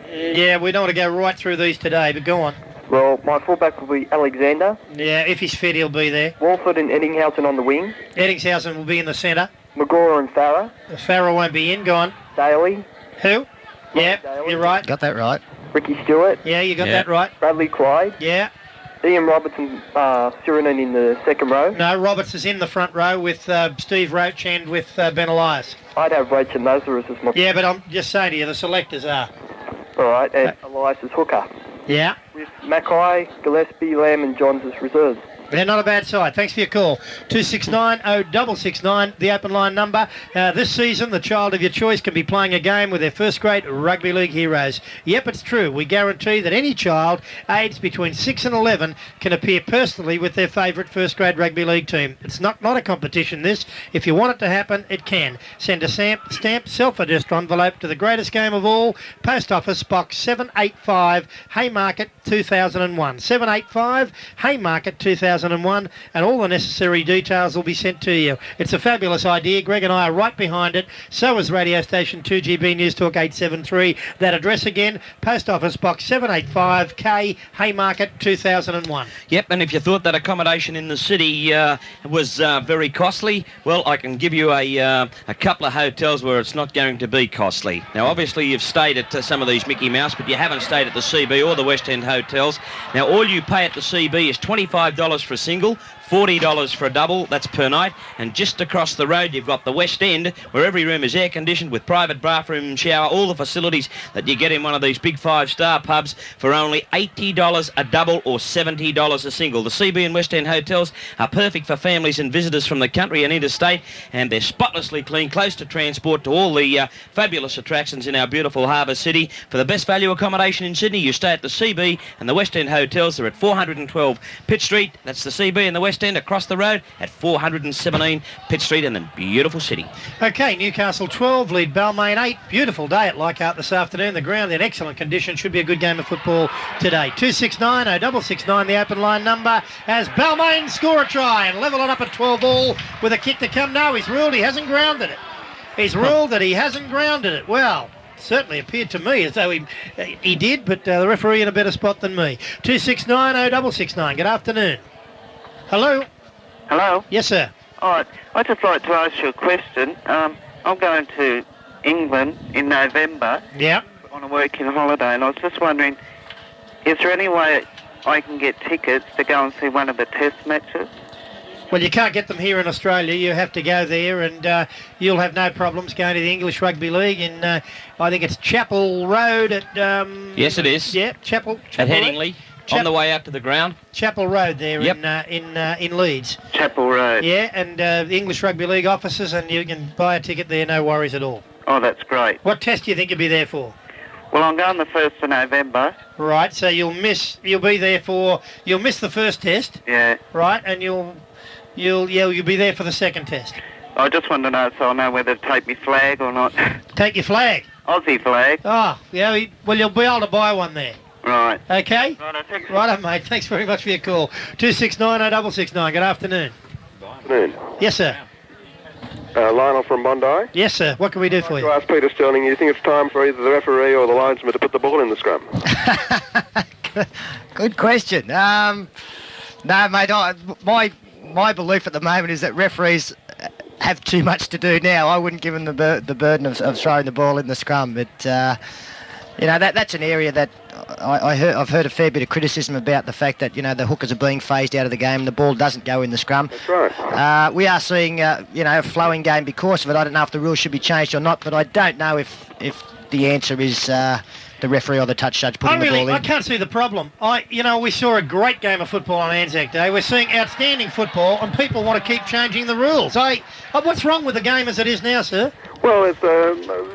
Yeah, we don't want to go right through these today, but go on. Well, my fullback will be Alexander. Yeah, if he's fit, he'll be there. Walford and Eddinghausen on the wing. Eddinghausen will be in the centre. Magora and Farah. Farah won't be in. Go on. Daly. Who? Yeah, Daly. you're right. Got that right. Ricky Stewart. Yeah, you got that right. Bradley Clyde. Yeah. Ian Robertson, Sirenen in the second row. No, Roberts is in the front row with Steve Roach and with Ben Elias. I'd have Roach and Lazarus as my... Yeah, but I'm just saying to you, the selectors are. All right, and Elias as hooker. Yeah. With Mackay, Gillespie, Lamb and Johns as reserves. They're not a bad side. Thanks for your call. 269-0669, the open line number. This season, the child of your choice can be playing a game with their first-grade rugby league heroes. Yep, it's true. We guarantee that any child aged between 6 and 11 can appear personally with their favourite first-grade rugby league team. It's not a competition, this. If you want it to happen, it can. Send a stamped self-addressed envelope to the greatest game of all, Post Office Box 785, Haymarket 2001. 785, Haymarket 2001. And all the necessary details will be sent to you. It's a fabulous idea. Greg and I are right behind it. So is radio station 2GB News Talk 873. That address again, Post Office Box 785K, Haymarket 2001. Yep, and if you thought that accommodation in the city was very costly, well, I can give you a couple of hotels where it's not going to be costly. Now, obviously, you've stayed at some of these Mickey Mouse, but you haven't stayed at the CB or the West End hotels. Now, all you pay at the CB is $25 for a single, $40 for a double, that's per night. And just across the road, you've got the West End, where every room is air-conditioned with private bathroom, shower, all the facilities that you get in one of these big five-star pubs for only $80 a double or $70 a single. The CB and West End hotels are perfect for families and visitors from the country and interstate, and they're spotlessly clean, close to transport to all the fabulous attractions in our beautiful harbour city. For the best value accommodation in Sydney, you stay at the CB and the West End hotels. They're at 412 Pitt Street. That's the CB and the West End across the road at 417 Pitt Street in the beautiful city. Okay, Newcastle 12, lead Balmain 8. Beautiful day at Leichhardt this afternoon. The ground in excellent condition. Should be a good game of football today. 269-0669, the open line number, as Balmain score a try and level it up at 12 all with a kick to come. No, he's ruled he hasn't grounded it. He's ruled that he hasn't grounded it. Well, certainly appeared to me as though he did, but the referee in a better spot than me. 269-0669. Good afternoon. Hello. Hello? Yes, sir. All right. I'd just like to ask you a question. I'm going to England in November. Yeah. On a working holiday, and I was just wondering, is there any way I can get tickets to go and see one of the test matches? Well, you can't get them here in Australia. You have to go there, and you'll have no problems going to the English Rugby League in, I think it's Chapel Road at... Yes, it is. Yeah, Chapel at Road. Headingley. On the way out to the ground. Chapel Road there Yep. in Leeds. Chapel Road. Yeah, and the English Rugby League offices, and you can buy a ticket there, no worries at all. Oh, that's great. What test do you think you'll be there for? Well, I'm going the 1st of November. Right, so you'll miss the first test. Yeah. Right, and you'll be there for the second test. I just want to know so I know whether to take my flag or not. Take your flag? Aussie flag. Oh, yeah, well, you'll be able to buy one there. Right. Okay? Right, Righto, mate. Thanks very much for your call. 269-0669. Good afternoon. Afternoon. Yes, sir. Lionel from Bondi. Yes, sir. What can we do for you? To ask Peter Sterling, you think it's time for either the referee or the linesman to put the ball in the scrum? Good question. No, mate, my belief at the moment is that referees have too much to do now. I wouldn't give them the burden of throwing the ball in the scrum, but that's an area that I've heard a fair bit of criticism about the fact that the hookers are being phased out of the game and the ball doesn't go in the scrum. That's right. We are seeing a flowing game because of it. I don't know if the rules should be changed or not, but I don't know if the answer is the referee or the touch judge putting the ball in. I can't see the problem. We saw a great game of football on Anzac Day. We're seeing outstanding football, and people want to keep changing the rules. What's wrong with the game as it is now, sir? Well, it's,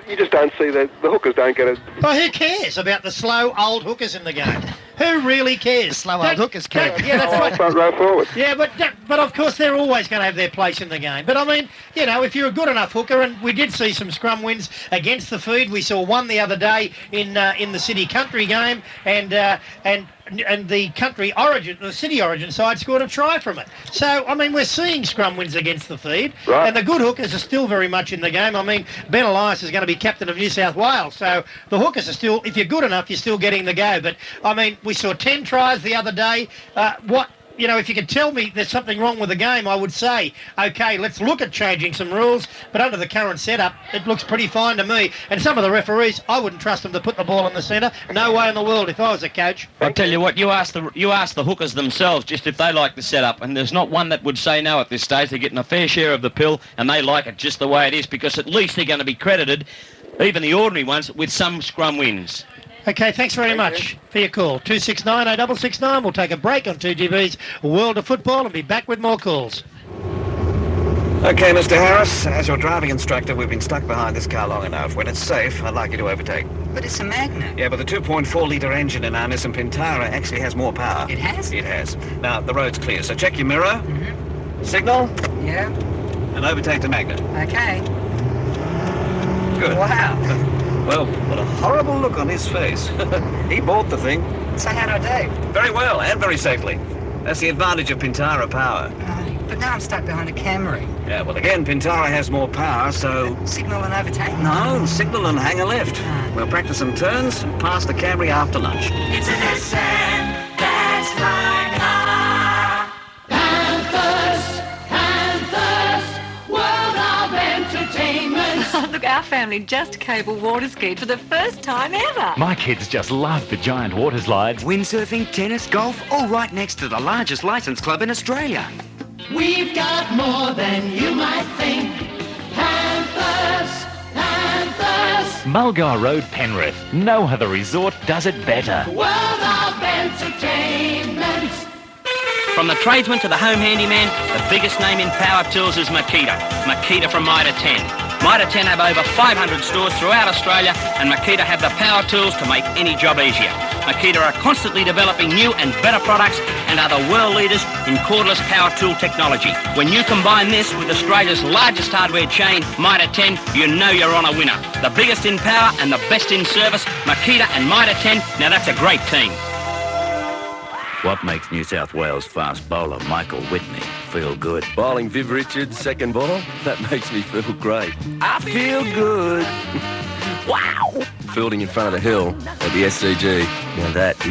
you just don't see that the hookers don't get it. Oh, who cares about the slow old hookers in the game? Who really cares? The slow old hookers care. Yeah, that's right. Front row forward. Yeah, but of course they're always going to have their place in the game. But I mean, if you're a good enough hooker, and we did see some scrum wins against the feed. We saw one the other day in the City Country game, and the City Origin side scored a try from it. So, I mean, we're seeing scrum wins against the feed, right. And the good hookers are still very much in the game. I mean, Ben Elias is going to be captain of New South Wales, so the hookers are still, if you're good enough, you're still getting the go. But, I mean, we saw 10 tries the other day. If you could tell me there's something wrong with the game, I would say, okay, let's look at changing some rules. But under the current setup, it looks pretty fine to me. And some of the referees, I wouldn't trust them to put the ball in the centre. No way in the world if I was a coach. I'll tell you what, you ask the hookers themselves just if they like the setup, and there's not one that would say no at this stage. They're getting a fair share of the pill, and they like it just the way it is, because at least they're going to be credited, even the ordinary ones, with some scrum wins. Okay, thanks very much for your call. 269-0669. We'll take a break on 2GB's World of Football and be back with more calls. Okay, Mr. Harris, as your driving instructor, we've been stuck behind this car long enough. When it's safe, I'd like you to overtake. But it's a Magna. Yeah, but the 2.4-litre engine in our Nissan Pintara actually has more power. It has? It has. Now, the road's clear, so check your mirror. Mm-hmm. Signal. Yeah. And overtake the Magna. Okay. Good. Wow. Well, what a horrible look on his face. He bought the thing. So how'd I do? Very well, and very safely. That's the advantage of Pintara power. But now I'm stuck behind a Camry. Yeah, well, again, Pintara has more power, so... Signal and overtake? No, signal and hang a left. We'll practice some turns and pass the Camry after lunch. It's an Nissan, that's my car. Panthers, world of entertainment. Look, our family just cable water skied for the first time ever. My kids just love the giant water slides. Windsurfing, tennis, golf, all right next to the largest licensed club in Australia. We've got more than you might think. Panthers, Panthers. Mulgar Road, Penrith. No other resort does it better. World of entertainment. From the tradesman to the home handyman, the biggest name in power tools is Makita. Makita from Mitre 10. Mitre 10 have over 500 stores throughout Australia, and Makita have the power tools to make any job easier. Makita are constantly developing new and better products and are the world leaders in cordless power tool technology. When you combine this with Australia's largest hardware chain, Mitre 10, you know you're on a winner. The biggest in power and the best in service, Makita and Mitre 10, now that's a great team. What makes New South Wales fast bowler Michael Whitney feel good? Bowling Viv Richards, second ball, that makes me feel great. I feel good. Wow! Fielding in front of the hill at the SCG. Now that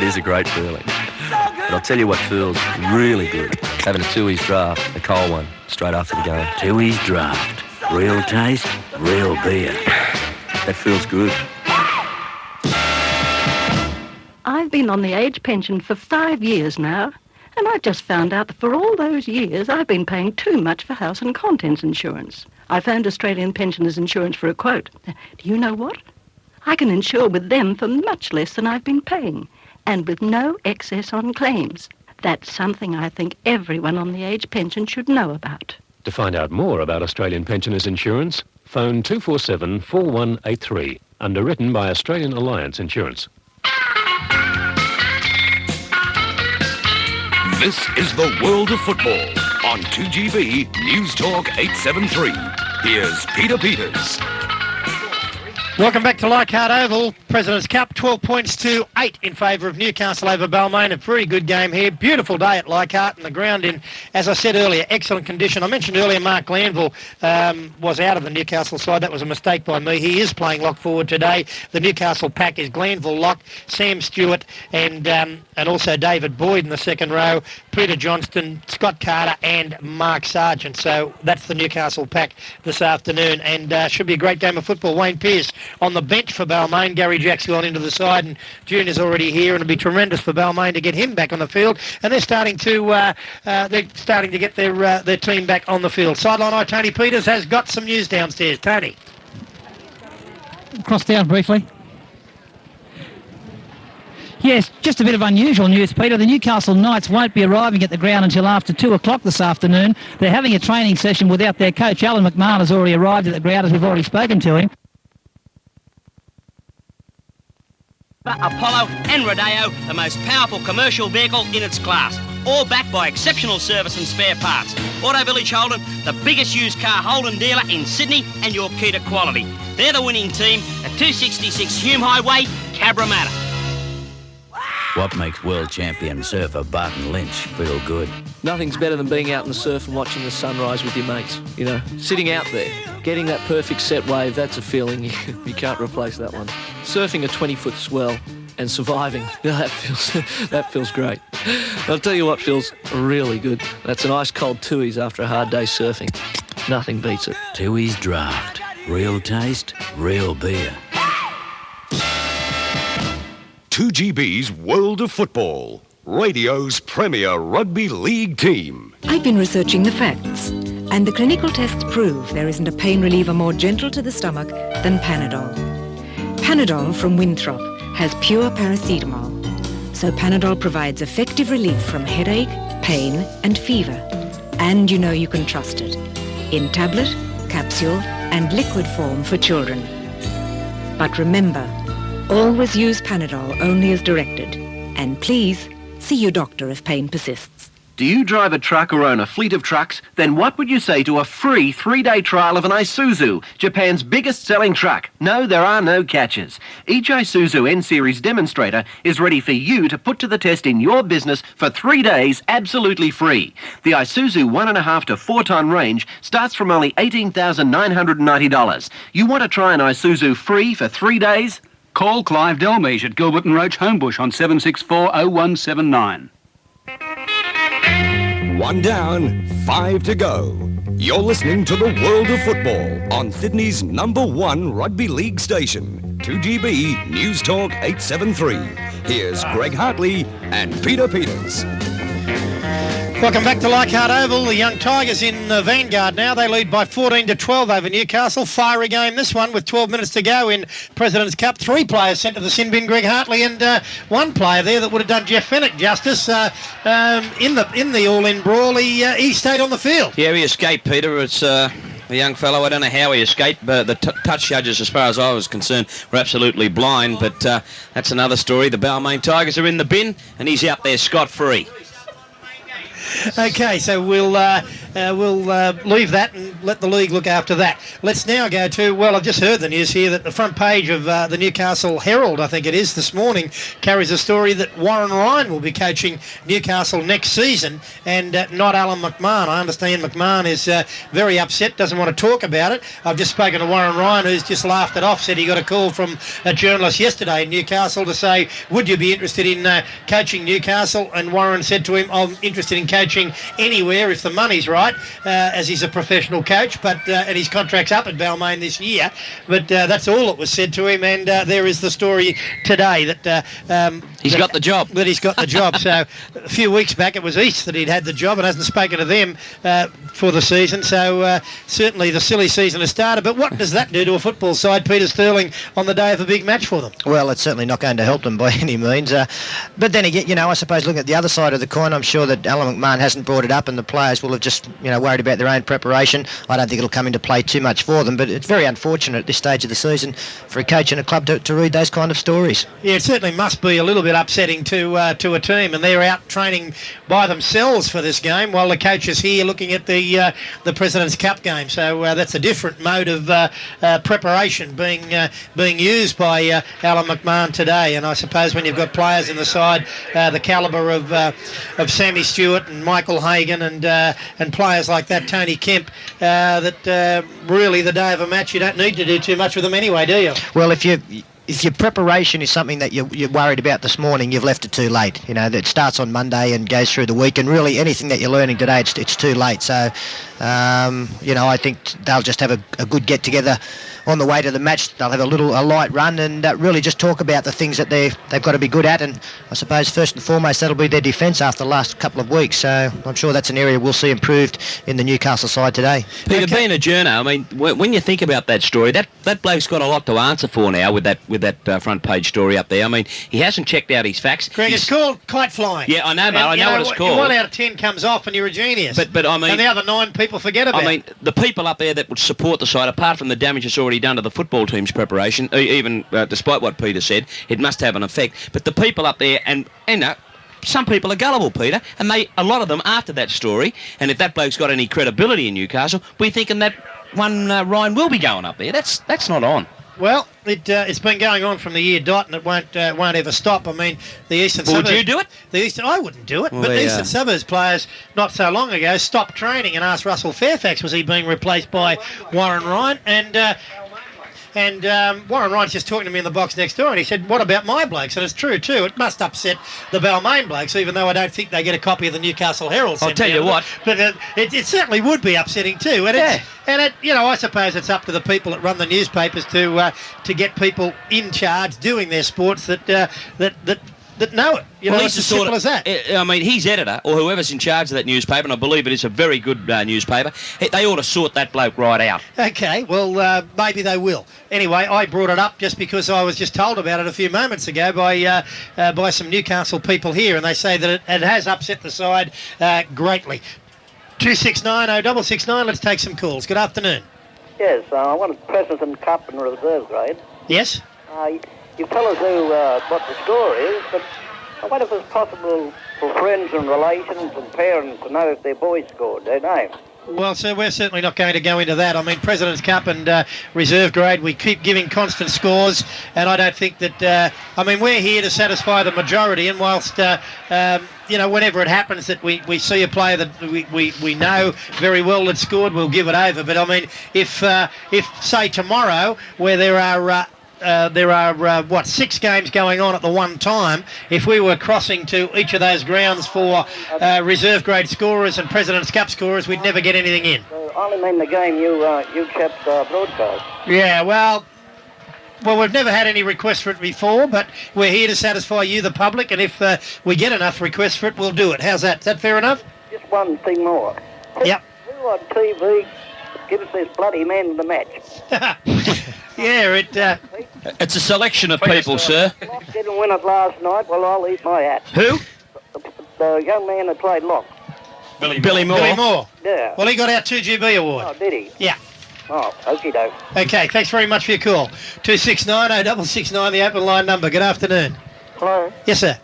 is a great feeling. But I'll tell you what feels really good. Having a Tooheys draft, a cold one, straight after the game. Tooheys draft. Real taste, real beer. That feels good. I've been on the age pension for 5 years now, and I've just found out that for all those years I've been paying too much for house and contents insurance. I phoned Australian Pensioners Insurance for a quote. Do you know what? I can insure with them for much less than I've been paying, and with no excess on claims. That's something I think everyone on the age pension should know about. To find out more about Australian Pensioners Insurance, phone 247 4183, underwritten by Australian Alliance Insurance. This is the world of football on 2GB News Talk 873. Here's Peter Peters. Welcome back to Leichhardt Oval, President's Cup, 12 points to 8 in favour of Newcastle over Balmain. A very good game here. Beautiful day at Leichhardt, and the ground in, as I said earlier, excellent condition. I mentioned earlier Mark Glanville was out of the Newcastle side. That was a mistake by me. He is playing lock forward today. The Newcastle pack is Glanville lock, Sam Stewart, and also David Boyd in the second row, Peter Johnston, Scott Carter, and Mark Sargent. So that's the Newcastle pack this afternoon, and should be a great game of football. Wayne Pearce on the bench for Balmain. Gary Jack's gone into the side, and Junior's already here, and it'll be tremendous for Balmain to get him back on the field. And they're starting to get their team back on the field. Sideline eye, Tony Peters has got some news downstairs. Tony. Cross down briefly. Yes, just a bit of unusual news, Peter. The Newcastle Knights won't be arriving at the ground until after 2 o'clock this afternoon. They're having a training session without their coach. Alan McMahon has already arrived at the ground, as we've already spoken to him. Apollo and Rodeo, the most powerful commercial vehicle in its class. All backed by exceptional service and spare parts. Auto Village Holden, the biggest used car Holden dealer in Sydney, and your key to quality. They're the winning team at 266 Hume Highway, Cabramatta. What makes world champion surfer Barton Lynch feel good? Nothing's better than being out in the surf and watching the sunrise with your mates. You know, sitting out there, getting that perfect set wave, that's a feeling you can't replace that one. Surfing a 20-foot swell and surviving, that feels great. I'll tell you what feels really good. That's an ice-cold Tooheys after a hard day surfing. Nothing beats it. Tooheys Draft. Real taste, real beer. 2GB's World of Football, radio's premier rugby league team. I've been researching the facts, and the clinical tests prove there isn't a pain reliever more gentle to the stomach than Panadol. Panadol from Winthrop has pure paracetamol, so Panadol provides effective relief from headache, pain and fever, and you know you can trust it, in tablet, capsule and liquid form for children. But remember, always use Panadol only as directed. And please, see your doctor if pain persists. Do you drive a truck or own a fleet of trucks? Then what would you say to a free 3-day trial of an Isuzu, Japan's biggest selling truck? No, there are no catches. Each Isuzu N-Series demonstrator is ready for you to put to the test in your business for 3 days absolutely free. The Isuzu 1.5 to 4 ton range starts from only $18,990. You want to try an Isuzu free for 3 days? Call Clive Delmege at Gilbert and Roach Homebush on 764-0179. 1 down, 5 to go. You're listening to the World of Football on Sydney's #1 rugby league station, 2GB News Talk 873. Here's Greg Hartley and Peter Peters. Welcome back to Leichhardt Oval. The Young Tigers in the vanguard now. They lead by 14-12 over Newcastle. Fiery game this one with 12 minutes to go in President's Cup. 3 players sent to the sin bin, Greg Hartley, and 1 player there that would have done Jeff Fennick justice in the all-in brawl. He stayed on the field. Yeah, he escaped, Peter. It's a young fellow. I don't know how he escaped, but the touch judges, as far as I was concerned, were absolutely blind. But that's another story. The Balmain Tigers are in the bin, and he's out there scot-free. Okay, so we'll leave that and let the league look after that. Let's now go to, well, I've just heard the news here that the front page of the Newcastle Herald, I think it is, this morning, carries a story that Warren Ryan will be coaching Newcastle next season and not Alan McMahon. I understand McMahon is very upset, doesn't want to talk about it. I've just spoken to Warren Ryan, who's just laughed it off, said he got a call from a journalist yesterday in Newcastle to say, would you be interested in coaching Newcastle? And Warren said to him, I'm interested in coaching anywhere if the money's right, as he's a professional coach, but and his contract's up at Balmain this year. But that's all that was said to him, and there is the story today that he's got the job. That he's got the job. So a few weeks back it was East that he'd had the job and hasn't spoken to them for the season. So certainly the silly season has started. But what does that do to a football side, Peter Sterling, on the day of a big match for them? Well, it's certainly not going to help them by any means. But then again, I suppose looking at the other side of the coin, I'm sure that Alan McMahon hasn't brought it up, and the players will have just, worried about their own preparation. I don't think it'll come into play too much for them, but it's very unfortunate at this stage of the season for a coach and a club to read those kind of stories. Yeah, it certainly must be a little bit upsetting to a team, and they're out training by themselves for this game while the coach is here looking at the President's Cup game. So that's a different mode of preparation being used by Alan McMahon today. And I suppose when you've got players in the side, the calibre of Sammy Stewart and Michael Hagan and players like that, Tony Kemp, that really the day of a match you don't need to do too much with them anyway, do you? Well, if your preparation is something that you're worried about this morning, you've left it too late. That starts on Monday and goes through the week, and really anything that you're learning today, it's too late. So, I think they'll just have a good get-together on the way to the match. They'll have a light run and really just talk about the things that they've got to be good at, and I suppose first and foremost that'll be their defence after the last couple of weeks. So I'm sure that's an area we'll see improved in the Newcastle side today. Peter, being a journo, I mean, when you think about that story, that bloke's got a lot to answer for now with that front page story up there. I mean, he hasn't checked out his facts. Greg, it's called kite flying. Yeah, I know, mate. I know what it's called. 1 out of 10 comes off and you're a genius. But I mean, and the other 9 people forget about it. I mean, the people up there that would support the side, apart from the damage it's already done to the football team's preparation, even despite what Peter said, it must have an effect. But the people up there, and some people are gullible, Peter, and a lot of them after that story, and if that bloke's got any credibility in Newcastle, we're thinking that one Ryan will be going up there. That's not on. Well, it's been going on from the year dot, and it won't ever stop. I mean, the Eastern Suburbs... Would you do it? I wouldn't do it, but the Eastern Suburbs players not so long ago stopped training and asked Russell Fairfax, was he being replaced by Warren Ryan? And Warren Ryan's just talking to me in the box next door, and he said, what about my blokes? And it's true too. It must upset the Balmain blokes, even though I don't think they get a copy of the Newcastle Herald. I'll tell you what. But it certainly would be upsetting too. And I suppose it's up to the people that run the newspapers to get people in charge doing their sports that know it. It's as simple as that. I mean, his editor, or whoever's in charge of that newspaper, and I believe it is a very good newspaper, they ought to sort that bloke right out. Okay, well, maybe they will. Anyway, I brought it up just because I was just told about it a few moments ago by some Newcastle people here, and they say that it has upset the side greatly. 269-0669, let's take some calls. Good afternoon. Yes, I wanted President Cup and reserve grade. Yes? You fellas know what the score is, but I wonder if it's possible for friends and relations and parents to know if their boys scored, don't they? Well, sir, we're certainly not going to go into that. I mean, President's Cup and reserve grade, we keep giving constant scores, and I don't think that... we're here to satisfy the majority, and whilst... whenever it happens that we see a player that we know very well that scored, we'll give it over. But I mean, if say tomorrow, where there are there are 6 games going on at the one time. If we were crossing to each of those grounds for reserve grade scorers and President's Cup scorers, we'd never get anything in. I only mean the game you chaps broadcast. Yeah, well, we've never had any requests for it before, but we're here to satisfy you, the public, and if we get enough requests for it, we'll do it. How's that? Is that fair enough? Just one thing more. Yep. Who on TV gives this bloody man the match? Yeah, it's a selection of people, sir. Lock didn't win it last night. Well, I'll eat my hat. Who? The young man that played Lock. Billy Moore. Billy Moore. Yeah. Well, he got our 2GB award. Oh, did he? Yeah. Oh, okie doke. Okay, thanks very much for your call. 269-0669, the open line number. Good afternoon. Hello. Yes, sir.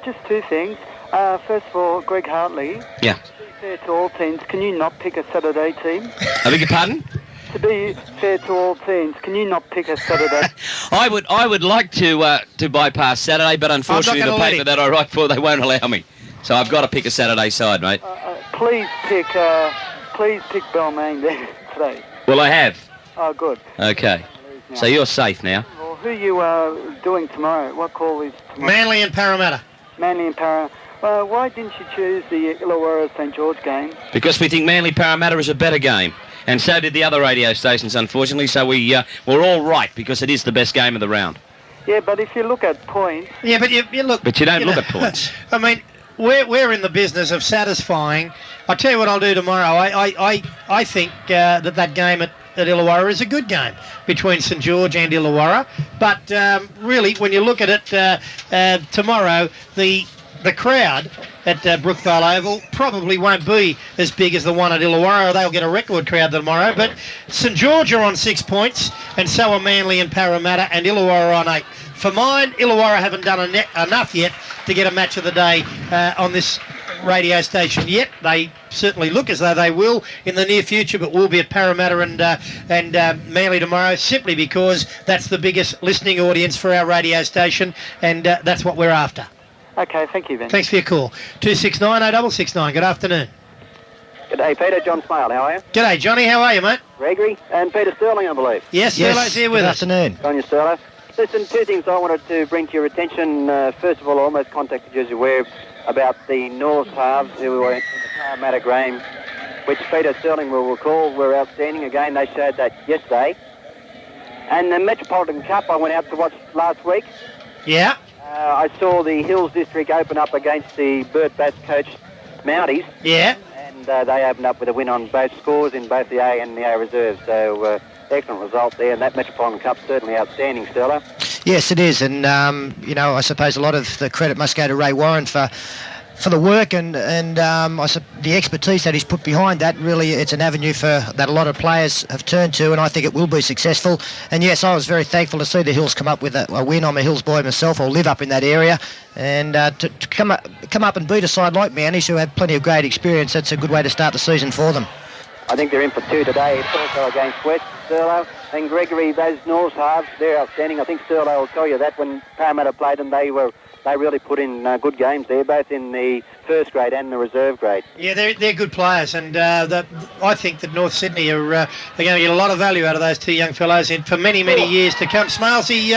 Just 2 things. First of all, Greg Hartley. Yeah. To be fair to all teams, can you not pick a Saturday team? I beg your pardon? To be fair to all teams, can you not pick a Saturday? I would like to bypass Saturday, but unfortunately the paper that I write for, they won't allow me. So I've got to pick a Saturday side, mate. Please pick Balmain there today. Well, I have. Oh, good. Okay. So you're safe now. Well, who you are doing tomorrow? What call is tomorrow? Manly and Parramatta. Manly and Parramatta. Why didn't you choose the Illawarra St George game? Because we think Manly Parramatta is a better game. And so did the other radio stations, unfortunately. So we're all right because it is the best game of the round. Yeah, but if you look at points... Yeah, but you look... But you don't look at points. I mean, we're in the business of satisfying. I'll tell you what I'll do tomorrow. I think that game at Illawarra is a good game between St George and Illawarra. But really, when you look at it tomorrow, the crowd at Brookvale Oval probably won't be as big as the one at Illawarra. They'll get a record crowd tomorrow. But St George are on 6 points, and so are Manly and Parramatta, and Illawarra on 8. For mine, Illawarra haven't done enough yet to get a match of the day on this radio station yet. They certainly look as though they will in the near future, but we'll be at Parramatta and Manly tomorrow simply because that's the biggest listening audience for our radio station, and that's what we're after. Okay, thank you, Ben. Thanks for your call. 269-0669. Good afternoon. G'day, Peter. John Smale. How are you? G'day, Johnny. How are you, mate? Gregory and Peter Sterling, I believe. Yes, Sterling's here with us. Good afternoon. On your Sterling. Listen, 2 things I wanted to bring to your attention. First of all, I almost contacted you, as you're aware, about the North halves who were in the Parramatta game, which Peter Sterling will recall were outstanding. Again, they showed that yesterday. And the Metropolitan Cup I went out to watch last week. Yeah. I saw the Hills District open up against the Bert Bass coached Mounties. Yeah. And they opened up with a win on both scores in both the A and the A reserves. So excellent result there, and that Metropolitan Cup certainly outstanding, Stella. Yes, it is, and I suppose a lot of the credit must go to Ray Warren for the work and the expertise that he's put behind that. Really, it's an avenue that a lot of players have turned to, and I think it will be successful. And yes, I was very thankful to see the Hills come up with a win. I'm a Hills boy myself, or live up in that area, and to come up and beat a side like Mounties, who have plenty of great experience. That's a good way to start the season for them. I think they're in for 2 today. It's also against West, Sterlo and Gregory. Those North halves, they're outstanding. I think Sterlo will tell you that when Parramatta played them, they really put in good games there, both in the first grade and the reserve grade. Yeah, they're good players, and I think that North Sydney are going to get a lot of value out of those 2 young fellows for many, many years to come. Smalesy,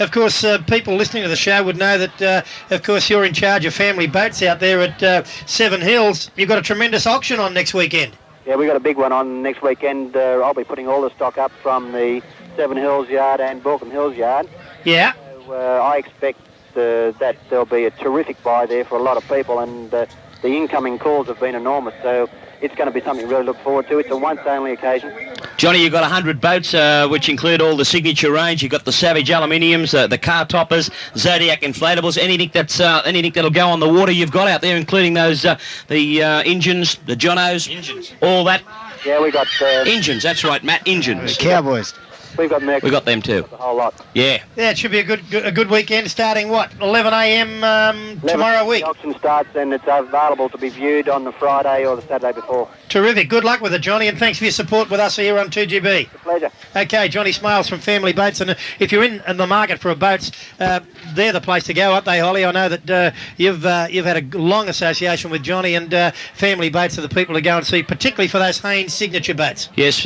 of course, people listening to the show would know that, of course, you're in charge of family boats out there at Seven Hills. You've got a tremendous auction on next weekend. Yeah, we've got a big one on next weekend. I'll be putting all the stock up from the Seven Hills Yard and Borkham Hills Yard. Yeah. So, I expect that there'll be a terrific buy there for a lot of people, and the incoming calls have been enormous, so it's going to be something to really look forward to. It's a once-only occasion. Johnny, you've got 100 boats, which include all the signature range. You've got the Savage aluminiums, the car toppers, Zodiac inflatables, anything that'll go on the water you've got out there, including those the engines, the Jonos, all that. Yeah, we got engines. That's right, Matt. Engines. The Cowboys. We've got Mercury. We got them too. The whole lot. Yeah. Yeah, it should be a good weekend starting, 11 a.m. tomorrow week. The auction starts, and it's available to be viewed on the Friday or the Saturday before. Terrific. Good luck with it, Johnny, and thanks for your support with us here on 2GB. It's a pleasure. Okay, Johnny Smales from Family Boats, and if you're in the market for a boats, they're the place to go, aren't they, Holly? I know that you've had a long association with Johnny, and Family Boats are the people to go and see, particularly for those Haynes signature boats. Yes,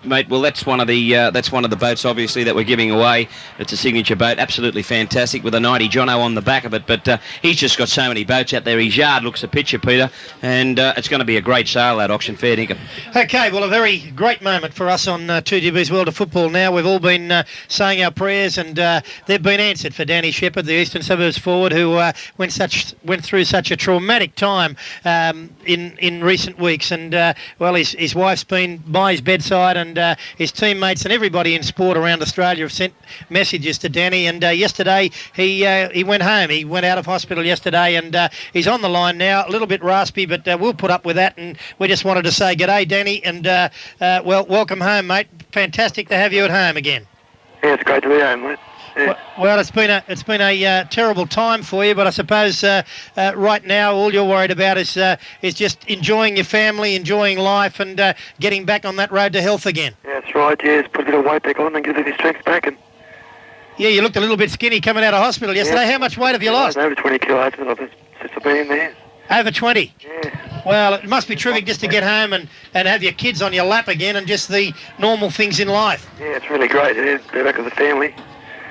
mate. Well, that's one of the one of the boats, obviously, that we're giving away. It's a signature boat, absolutely fantastic, with a 90 Jono on the back of it. But he's just got so many boats out there. His yard looks a picture, Peter, and it's going to be a great sale, that auction. Fair dinkum. Okay, well, a very great moment for us on 2GB's World of Football now. We've all been saying our prayers, and they've been answered for Danny Shepherd, the Eastern Suburbs forward, who went through such a traumatic time in recent weeks. And, well, his wife's been by his bedside, and his teammates and everybody in sport around Australia have sent messages to Danny. And yesterday he went home. He went out of hospital yesterday, and he's on the line now, a little bit raspy, but we'll put up with that. And we just wanted to say g'day, Danny, and well, welcome home, mate. Fantastic to have you at home again. Yeah, it's great to be home, mate. Yeah. Well, it's been a terrible time for you, but I suppose right now all you're worried about is just enjoying your family, enjoying life, and getting back on that road to health again. Yeah, that's right. Yeah, just put a bit of weight back on and get a bit of strength back. And yeah, you looked a little bit skinny coming out of hospital yesterday. Yeah. How much weight have you lost? Over 20 kilos since I've been in there. Over 20? Yeah. Well, it must be terrific just to get home and have your kids on your lap again and just the normal things in life. Yeah, it's really great. Yeah, be back with the family.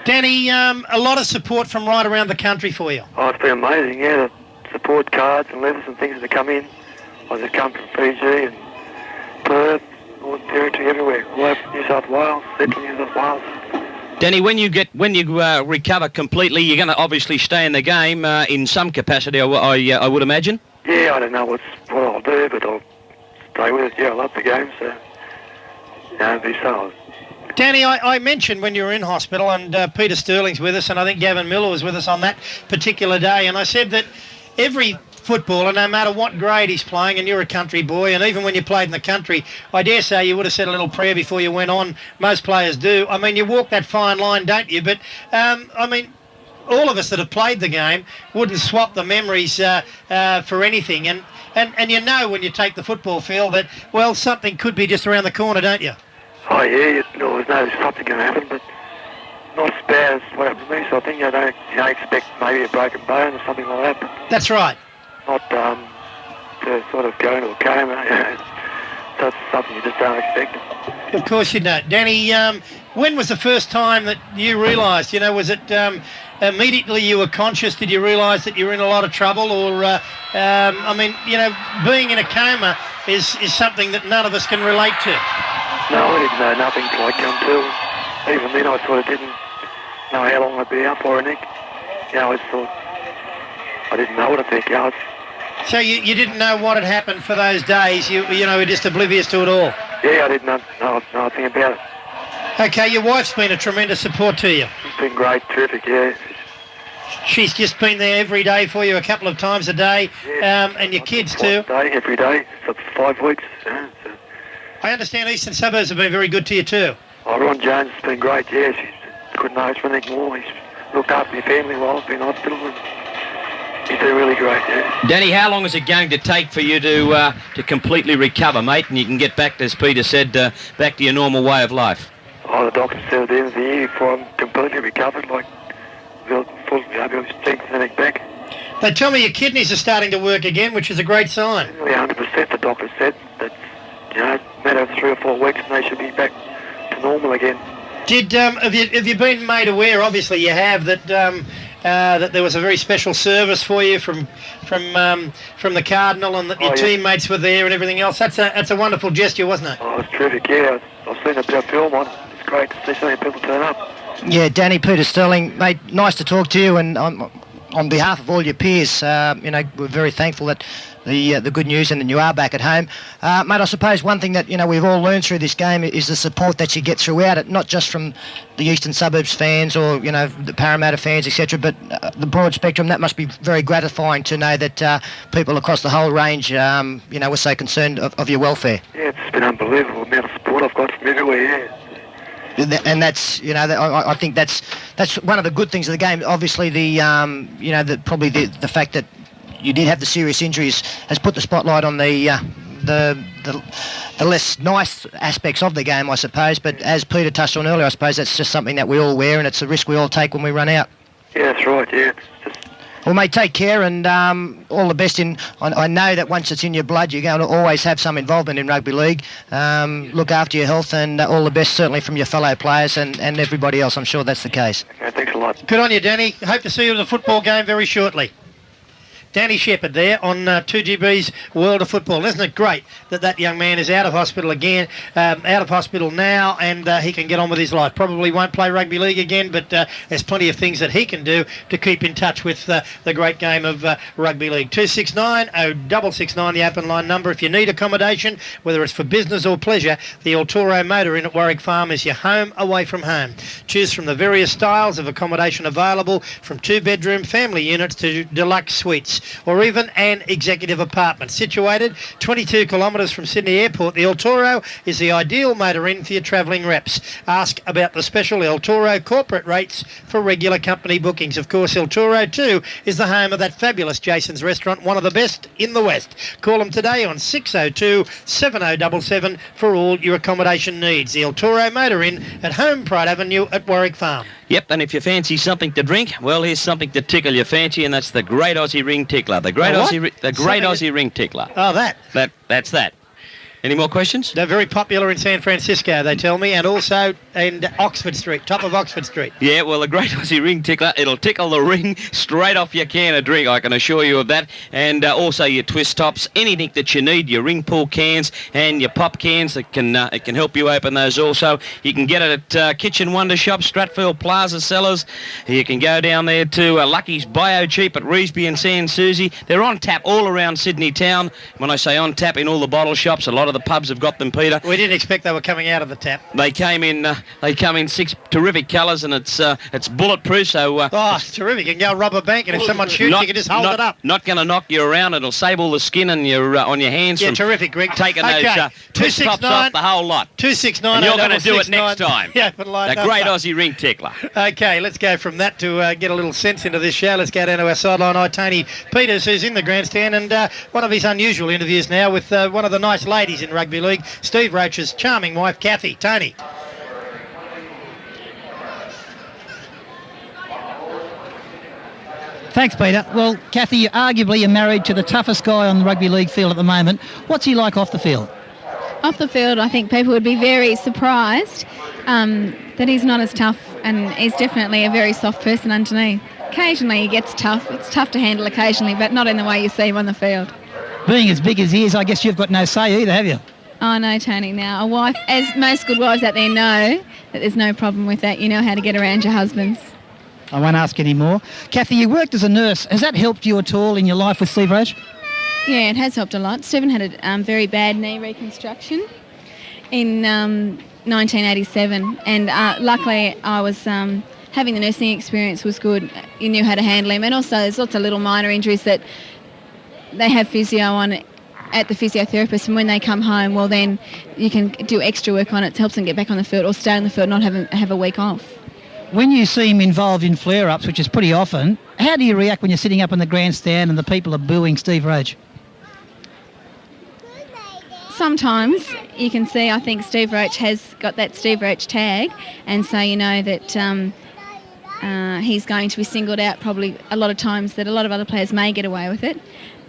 Danny, a lot of support from right around the country for you. Oh, it's been amazing, yeah. The support cards and letters and things that come in. I just come from Fiji and Perth, Northern Territory, everywhere. All over New South Wales, Central New South Wales. Danny, when you recover completely, you're going to obviously stay in the game in some capacity, I would imagine. Yeah, I don't know what I'll do, but I'll stay with it. Yeah, I love the game, so it'll be solid. Danny, I mentioned when you were in hospital, and Peter Sterling's with us, and I think Gavin Miller was with us on that particular day, and I said that every footballer, no matter what grade he's playing, and you're a country boy, and even when you played in the country, I dare say you would have said a little prayer before you went on. Most players do. I mean, you walk that fine line, don't you? But, I mean, all of us that have played the game wouldn't swap the memories for anything. And you know when you take the football field that, well, something could be just around the corner, don't you? Oh, yeah, there's no something going to happen, but not as bad as what happened to me, so I think you don't expect maybe a broken bone or something like that. But that's right. Not to sort of go into a coma. That's something you just don't expect. Of course you don't. Danny, when was the first time that you realised, was it immediately you were conscious? Did you realise that you were in a lot of trouble? Or, I mean, being in a coma is something that none of us can relate to. No, I didn't know nothing until even then I sort of didn't know how long I'd be out for, Nick. I thought I didn't know what to think. So you didn't know what had happened for those days? You were just oblivious to it all? Yeah, I didn't know nothing about it. Okay, your wife's been a tremendous support to you. She's been great, terrific, yeah. She's just been there every day for you, a couple of times a day, and your kids too. Every day, for 5 weeks. I understand Eastern Suburbs have been very good to you too. Oh, Ron Jones has been great, yeah. She couldn't ask for anything more. He's looked after my family while I've been in hospital, and he's been really great, yeah. Danny, how long is it going to take for you to completely recover, mate, and you can get back, as Peter said, back to your normal way of life? Oh, the doctor said at the end of the year, before I'm completely recovered, like, I'll be strength and everything back. They tell me your kidneys are starting to work again, which is a great sign. Nearly 100%, the doctor said. That, matter of 3 or 4 weeks, and they should be back to normal again. Have you been made aware? Obviously, you have that that there was a very special service for you from the Cardinal, and that your teammates were there and everything else. That's a wonderful gesture, wasn't it? Oh, it's terrific. Yeah, I've seen a bit of film on it. It's great to see so many people turn up. Yeah, Danny, Peter Sterling, mate, nice to talk to you, and on behalf of all your peers, we're very thankful that the good news and that you are back at home. Mate, I suppose one thing that, we've all learned through this game is the support that you get throughout it, not just from the Eastern Suburbs fans or, the Parramatta fans, etc., but the broad spectrum. That must be very gratifying to know that people across the whole range, were so concerned of your welfare. Yeah, it's been unbelievable the amount of support I've got from everywhere, yeah. And that's, I think that's one of the good things of the game. Obviously, probably the fact that you did have the serious injuries has put the spotlight on the less nice aspects of the game, I suppose. But as Peter touched on earlier, I suppose that's just something that we all wear, and it's a risk we all take when we run out. Yeah, that's right. Yeah, it's just Well, mate, take care, and all the best I know that once it's in your blood, you're going to always have some involvement in rugby league. Look after your health, and all the best, certainly from your fellow players and everybody else. I'm sure that's the case. Okay, thanks a lot. Good on you, Danny. Hope to see you at the football game very shortly. Danny Shepherd there on 2GB's World of Football. Isn't it great that young man is out of hospital again, out of hospital now, and he can get on with his life. Probably won't play rugby league again, but there's plenty of things that he can do to keep in touch with the great game of rugby league. 269-0669, the open line number. If you need accommodation, whether it's for business or pleasure, the El Toro Motor Inn at Warwick Farm is your home away from home. Choose from the various styles of accommodation available, from 2-bedroom family units to deluxe suites, or even an executive apartment. Situated 22 kilometres from Sydney Airport, the El Toro is the ideal motor inn for your travelling reps. Ask about the special El Toro corporate rates for regular company bookings. Of course, El Toro too is the home of that fabulous Jason's Restaurant, one of the best in the West. Call them today on 602-7077 for all your accommodation needs. The El Toro Motor Inn at Home Pride Avenue at Warwick Farm. Yep, and if you fancy something to drink, well, here's something to tickle your fancy, and that's the Great Aussie Ring Tickler. The Great Aussie Ring Tickler. Oh, That's that. Any more questions? They're very popular in San Francisco, they tell me, and also in Oxford Street, top of Oxford Street. Yeah, well, the Great Aussie Ring Tickler, it'll tickle the ring straight off your can of drink, I can assure you of that. And also your twist tops, anything that you need, your ring pull cans and your pop cans, it can help you open those also. You can get it at Kitchen Wonder Shop, Stratfield Plaza Cellars. You can go down there to Lucky's Bio Cheap at Reesby and San Susie. They're on tap all around Sydney town. When I say on tap, in all the bottle shops, a lot of the pubs have got them, Peter. We didn't expect they were coming out of the tap. They come in 6 terrific colours, and it's bulletproof. So it's terrific. You can go rubber bank, and if someone shoots, you can just hold it up. Not going to knock you around. It'll save all the skin on your hands. Yeah, terrific, Greg. Taking those twist tops off the whole lot. 269. And you're going to do it next time. Yeah, but like the Great Aussie Ring Tickler. Okay, let's go from that to get a little sense into this show. Let's go down to our sideline eye, Tony Peters, who's in the grandstand, and one of his unusual interviews now with one of the nice ladies in rugby league, Steve Roach's charming wife, Kathy. Tony. Thanks, Peter. Well, Kathy, arguably you're married to the toughest guy on the rugby league field at the moment. What's he like off the field? Off the field, I think people would be very surprised that he's not as tough, and he's definitely a very soft person underneath. Occasionally he gets tough. It's tough to handle occasionally, but not in the way you see him on the field. Being as big as he is, I guess you've got no say either, have you? Oh, no, Tony. Now, a wife, as most good wives out there know, that there's no problem with that. You know how to get around your husbands. I won't ask any more. Kathy, you worked as a nurse. Has that helped you at all in your life with Steve Roach? Yeah, it has helped a lot. Stephen had a very bad knee reconstruction in 1987, and luckily I was having the nursing experience was good. You knew how to handle him, and also there's lots of little minor injuries that they have physio on at the physiotherapist, and when they come home, well, then you can do extra work on it. It helps them get back on the field or stay on the field, not have a week off. When you see him involved in flare-ups, which is pretty often, how do you react when you're sitting up in the grandstand and the people are booing Steve Roach? Sometimes you can see, I think Steve Roach has got that Steve Roach tag, and so you know that he's going to be singled out probably a lot of times, that a lot of other players may get away with it.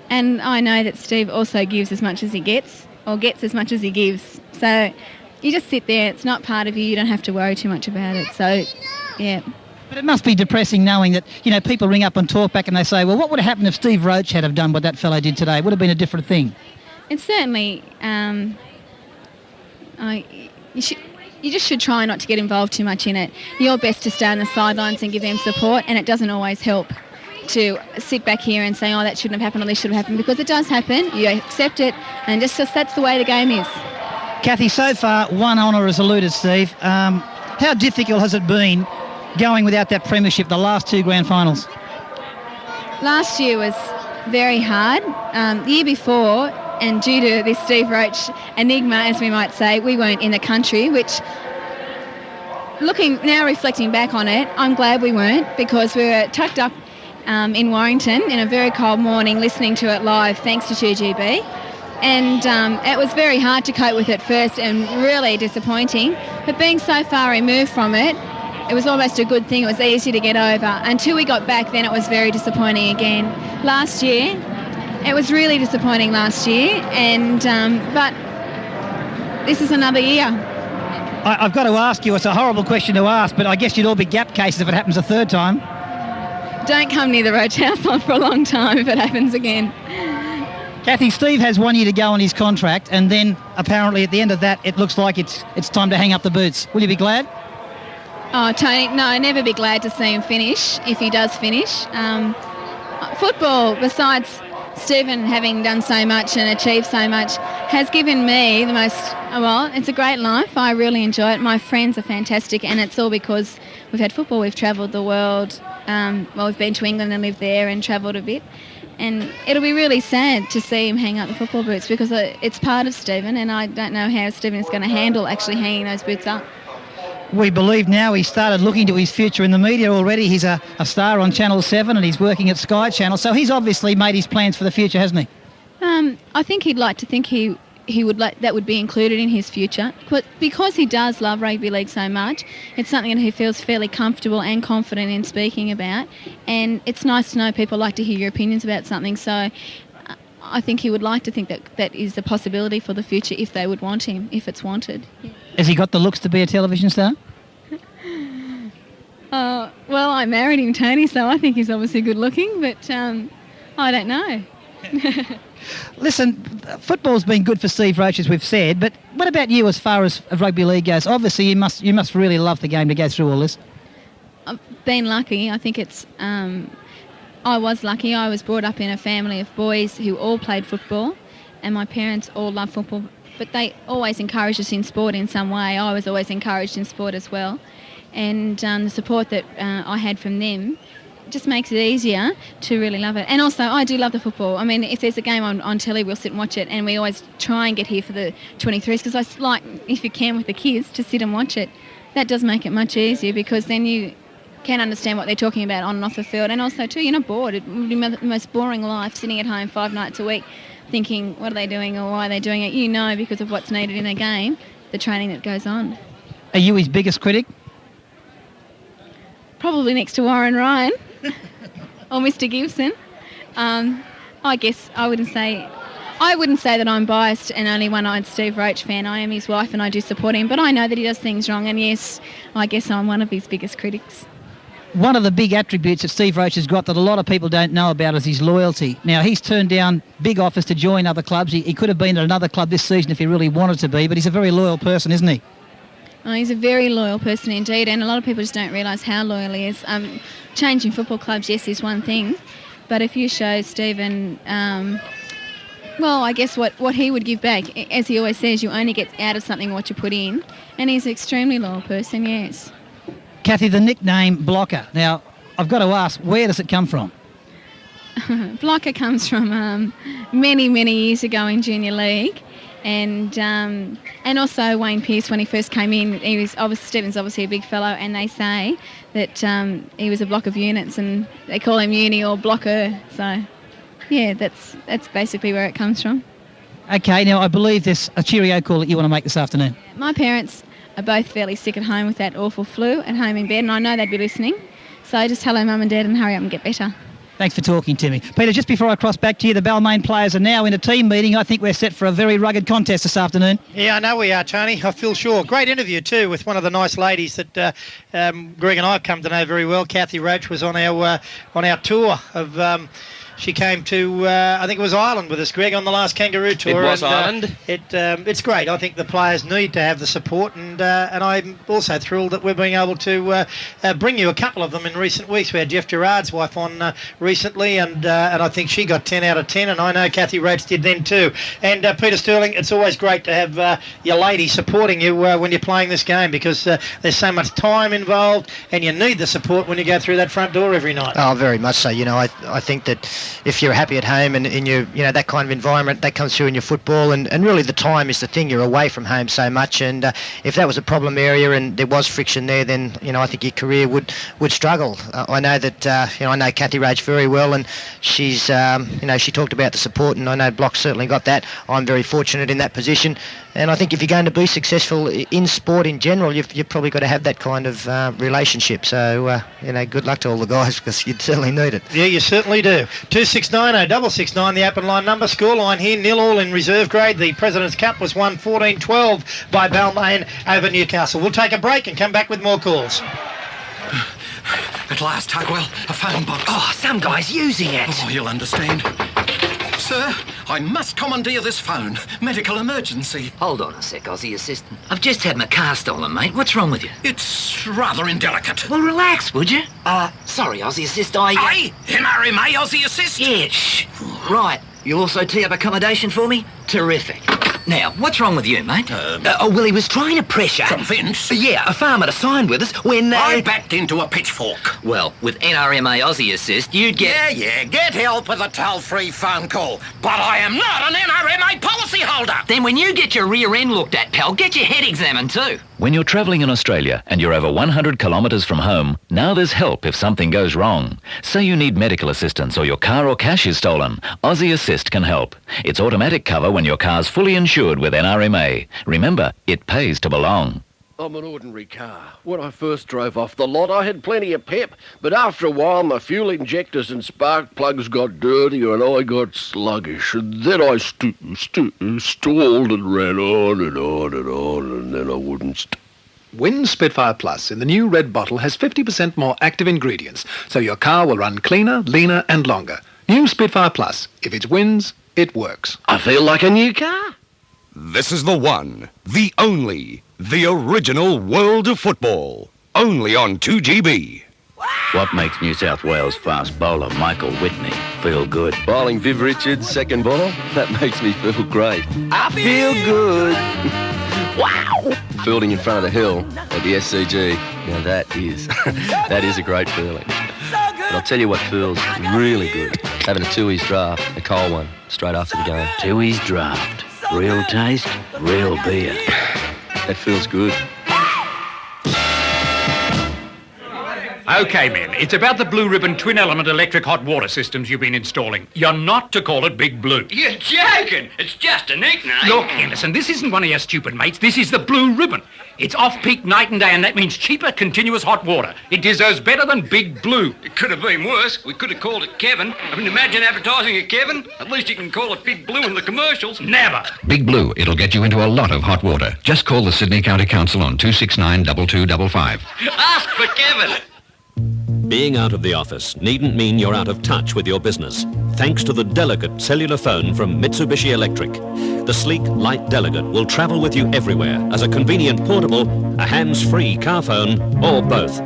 And I know that Steve also gives as much as he gets, or gets as much as he gives. So you just sit there, it's not part of you, you don't have to worry too much about it. So, yeah. But it must be depressing knowing that, you know, people ring up and talk back and they say, well, what would have happened if Steve Roach had have done what that fellow did today? It would have been a different thing. It's certainly, you just should try not to get involved too much in it. You're best to stay on the sidelines and give them support, and it doesn't always help to sit back here and say, oh, that shouldn't have happened or this should have happened, because it does happen. You accept it, and just that's the way the game is. Kathy, so far one honour has eluded Steve. How difficult has it been going without that premiership, the last two grand finals? Last year was very hard. The year before, and due to this Steve Roach enigma, as we might say, we weren't in the country, which, reflecting back on it, I'm glad we weren't, because we were tucked up in Warrington in a very cold morning listening to it live, thanks to 2GB. And it was very hard to cope with at first and really disappointing. But being so far removed from it, it was almost a good thing. It was easy to get over. Until we got back, then it was very disappointing again. Last year, it was really disappointing last year, and but this is another year. I've got to ask you, it's a horrible question to ask, but I guess you'd all be gap cases if it happens a third time. Don't come near the Roach House for a long time if it happens again. Kathy, Steve has 1 year to go on his contract, and then apparently at the end of that, it looks like it's time to hang up the boots. Will you be glad? Oh, Tony, no, never be glad to see him finish, if he does finish. Football, besides Stephen having done so much and achieved so much, has given me the most, well, it's a great life. I really enjoy it. My friends are fantastic, and it's all because we've had football. We've travelled the world. Well, we've been to England and lived there and travelled a bit. And it'll be really sad to see him hang up the football boots because it's part of Stephen, and I don't know how Stephen is going to handle actually hanging those boots up. We believe now he's started looking to his future in the media already. He's a star on Channel 7 and he's working at Sky Channel, so he's obviously made his plans for the future, hasn't he? I think he'd like to think he would like that would be included in his future. But because he does love rugby league so much, it's something that he feels fairly comfortable and confident in speaking about. And it's nice to know people like to hear your opinions about something. So I think he would like to think that is a possibility for the future if they would want him, if it's wanted. Has he got the looks to be a television star? Well, I married him, Tony, so I think he's obviously good looking, but I don't know. Listen, football's been good for Steve Roach, as we've said, but what about you as far as rugby league goes? Obviously, you must really love the game to go through all this. I've been lucky. I think it's... I was lucky. I was brought up in a family of boys who all played football, and my parents all loved football, but they always encouraged us in sport in some way. I was always encouraged in sport as well, and the support that I had from them just makes it easier to really love it. And also, I do love the football. I mean, if there's a game on telly, we'll sit and watch it, and we always try and get here for the 23s because I like, if you can with the kids, to sit and watch it. That does make it much easier because then you can understand what they're talking about on and off the field, and also too, you're not bored. It would be the most boring life sitting at home 5 nights a week thinking, what are they doing or why are they doing it? You know, because of what's needed in a game, the training that goes on. Are you his biggest critic? Probably next to Warren Ryan or Mr. Gibson. I guess I wouldn't say that I'm biased and only one-eyed Steve Roach fan. I am his wife and I do support him, but I know that he does things wrong, and yes, I guess I'm one of his biggest critics. One of the big attributes that Steve Roach has got that a lot of people don't know about is his loyalty. Now, he's turned down big offers to join other clubs. He could have been at another club this season if he really wanted to be, but he's a very loyal person, isn't he? Oh, he's a very loyal person indeed, and a lot of people just don't realise how loyal he is. Changing football clubs, yes, is one thing, but if you show Stephen, well, I guess what he would give back, as he always says, you only get out of something what you put in, and he's an extremely loyal person, yes. Kathy, the nickname Blocker. Now, I've got to ask, where does it come from? Blocker comes from many, many years ago in Junior League, and also Wayne Pearce when he first came in. Stephen's obviously a big fellow, and they say that he was a block of units, and they call him Uni or Blocker. So, yeah, that's basically where it comes from. Okay, now I believe there's a cheerio call that you want to make this afternoon. My parents are both fairly sick at home with that awful flu at home in bed, and I know they'd be listening. So just hello, Mum and Dad, and hurry up and get better. Thanks for talking to me. Peter, just before I cross back to you, the Balmain players are now in a team meeting. I think we're set for a very rugged contest this afternoon. Yeah, I know we are, Tony. I feel sure. Great interview too with one of the nice ladies that Greg and I have come to know very well. Kathy Roach was on our tour of... She came to, I think it was Ireland with us, Greg, on the last Kangaroo Tour. It was Ireland. It's great. I think the players need to have the support, and I'm also thrilled that we're being able to bring you a couple of them in recent weeks. We had Jeff Gerard's wife on recently, and I think she got 10 out of 10, and I know Kathy Roach did then too. And Peter Sterling, it's always great to have your lady supporting you when you're playing this game, because there's so much time involved, and you need the support when you go through that front door every night. Oh, very much so. You know, I think that if you're happy at home and in your, that kind of environment, that comes through in your football. And really the time is the thing. You're away from home so much, and if that was a problem area and there was friction there, then I think your career would struggle. I know that I know Kathy Roach very well, and she's she talked about the support, and I know Block certainly got that. I'm very fortunate in that position, and I think if you're going to be successful in sport in general, you've probably got to have that kind of relationship. So good luck to all the guys, because you'd certainly need it. Yeah, you certainly do. 2690669, the open line number. Scoreline here, 0-0 in reserve grade. The President's Cup was won 14-12 by Balmain over Newcastle. We'll take a break and come back with more calls. At last, Tugwell, a phone box. Oh, some guy's using it. Oh, you'll understand. Sir, I must commandeer this phone. Medical emergency. Hold on a sec, Aussie assistant. I've just had my car stolen, mate. What's wrong with you? It's rather indelicate. Well, relax, would you? Sorry, Aussie assist, Aye, MRMA Aussie assist? Yeah, shh. Right, you'll also tee up accommodation for me? Terrific. Now, what's wrong with you, mate? Well, he was trying to pressure... From Vince? Yeah, a farmer to sign with us when... I backed into a pitchfork. Well, with NRMA Aussie Assist, you'd get... Yeah, get help with a toll-free phone call. But I am not an NRMA policyholder. Then when you get your rear end looked at, pal, get your head examined too. When you're travelling in Australia and you're over 100 kilometres from home, now there's help if something goes wrong. Say you need medical assistance or your car or cash is stolen. Aussie Assist can help. It's automatic cover when your car's fully insured with NRMA. Remember, it pays to belong. I'm an ordinary car. When I first drove off the lot, I had plenty of pep, but after a while my fuel injectors and spark plugs got dirtier and I got sluggish, and then I stalled and ran on and on and on, and then I wouldn't stop. Win Spitfire Plus in the new red bottle has 50% more active ingredients, so your car will run cleaner, leaner and longer. New Spitfire Plus. If it wins, it works. I feel like a new car. This is the one, the only, the original World of Football. Only on 2GB. What makes New South Wales fast bowler Michael Whitney feel good? Bowling Viv Richards, second ball, that makes me feel great. I feel good. Wow! Fielding in front of the hill at the SCG. Now that is a great feeling. But I'll tell you what feels really good. Having a Tooheys draft, a cold one, straight after the game. Tooheys draft. Real taste, real beer. That feels good. OK, men, it's about the Blue Ribbon twin-element electric hot water systems you've been installing. You're not to call it Big Blue. You're joking! It's just a nickname. Look, Anderson, this isn't one of your stupid mates. This is the Blue Ribbon. It's off-peak night and day, and that means cheaper, continuous hot water. It deserves better than Big Blue. It could have been worse. We could have called it Kevin. I mean, imagine advertising at Kevin. At least you can call it Big Blue in the commercials. Never. Big Blue, it'll get you into a lot of hot water. Just call the Sydney County Council on 269-2255. Ask for Kevin. Being out of the office needn't mean you're out of touch with your business, thanks to the Delegate cellular phone from Mitsubishi Electric. The sleek, light Delegate will travel with you everywhere as a convenient portable, a hands-free car phone, or both.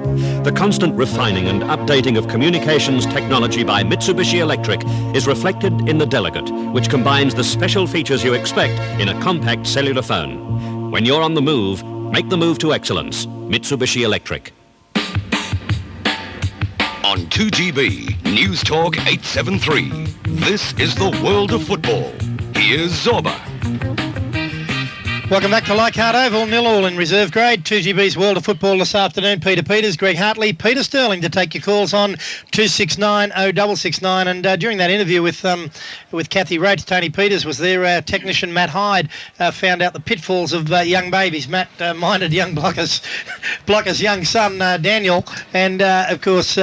The constant refining and updating of communications technology by Mitsubishi Electric is reflected in the Delegate, which combines the special features you expect in a compact cellular phone. When you're on the move, make the move to excellence. Mitsubishi Electric. On 2GB, News Talk 873. This is the world of football. Here's Zorba. Welcome back to Leichhardt Oval, 0-0 in reserve grade. 2GB's World of Football this afternoon. Peter Peters, Greg Hartley, Peter Sterling to take your calls on 269-0669. And during that interview with Kathy Roach, Tony Peters was there. Our technician Matt Hyde found out the pitfalls of young babies. Matt minded young Blocker's young son Daniel, and of course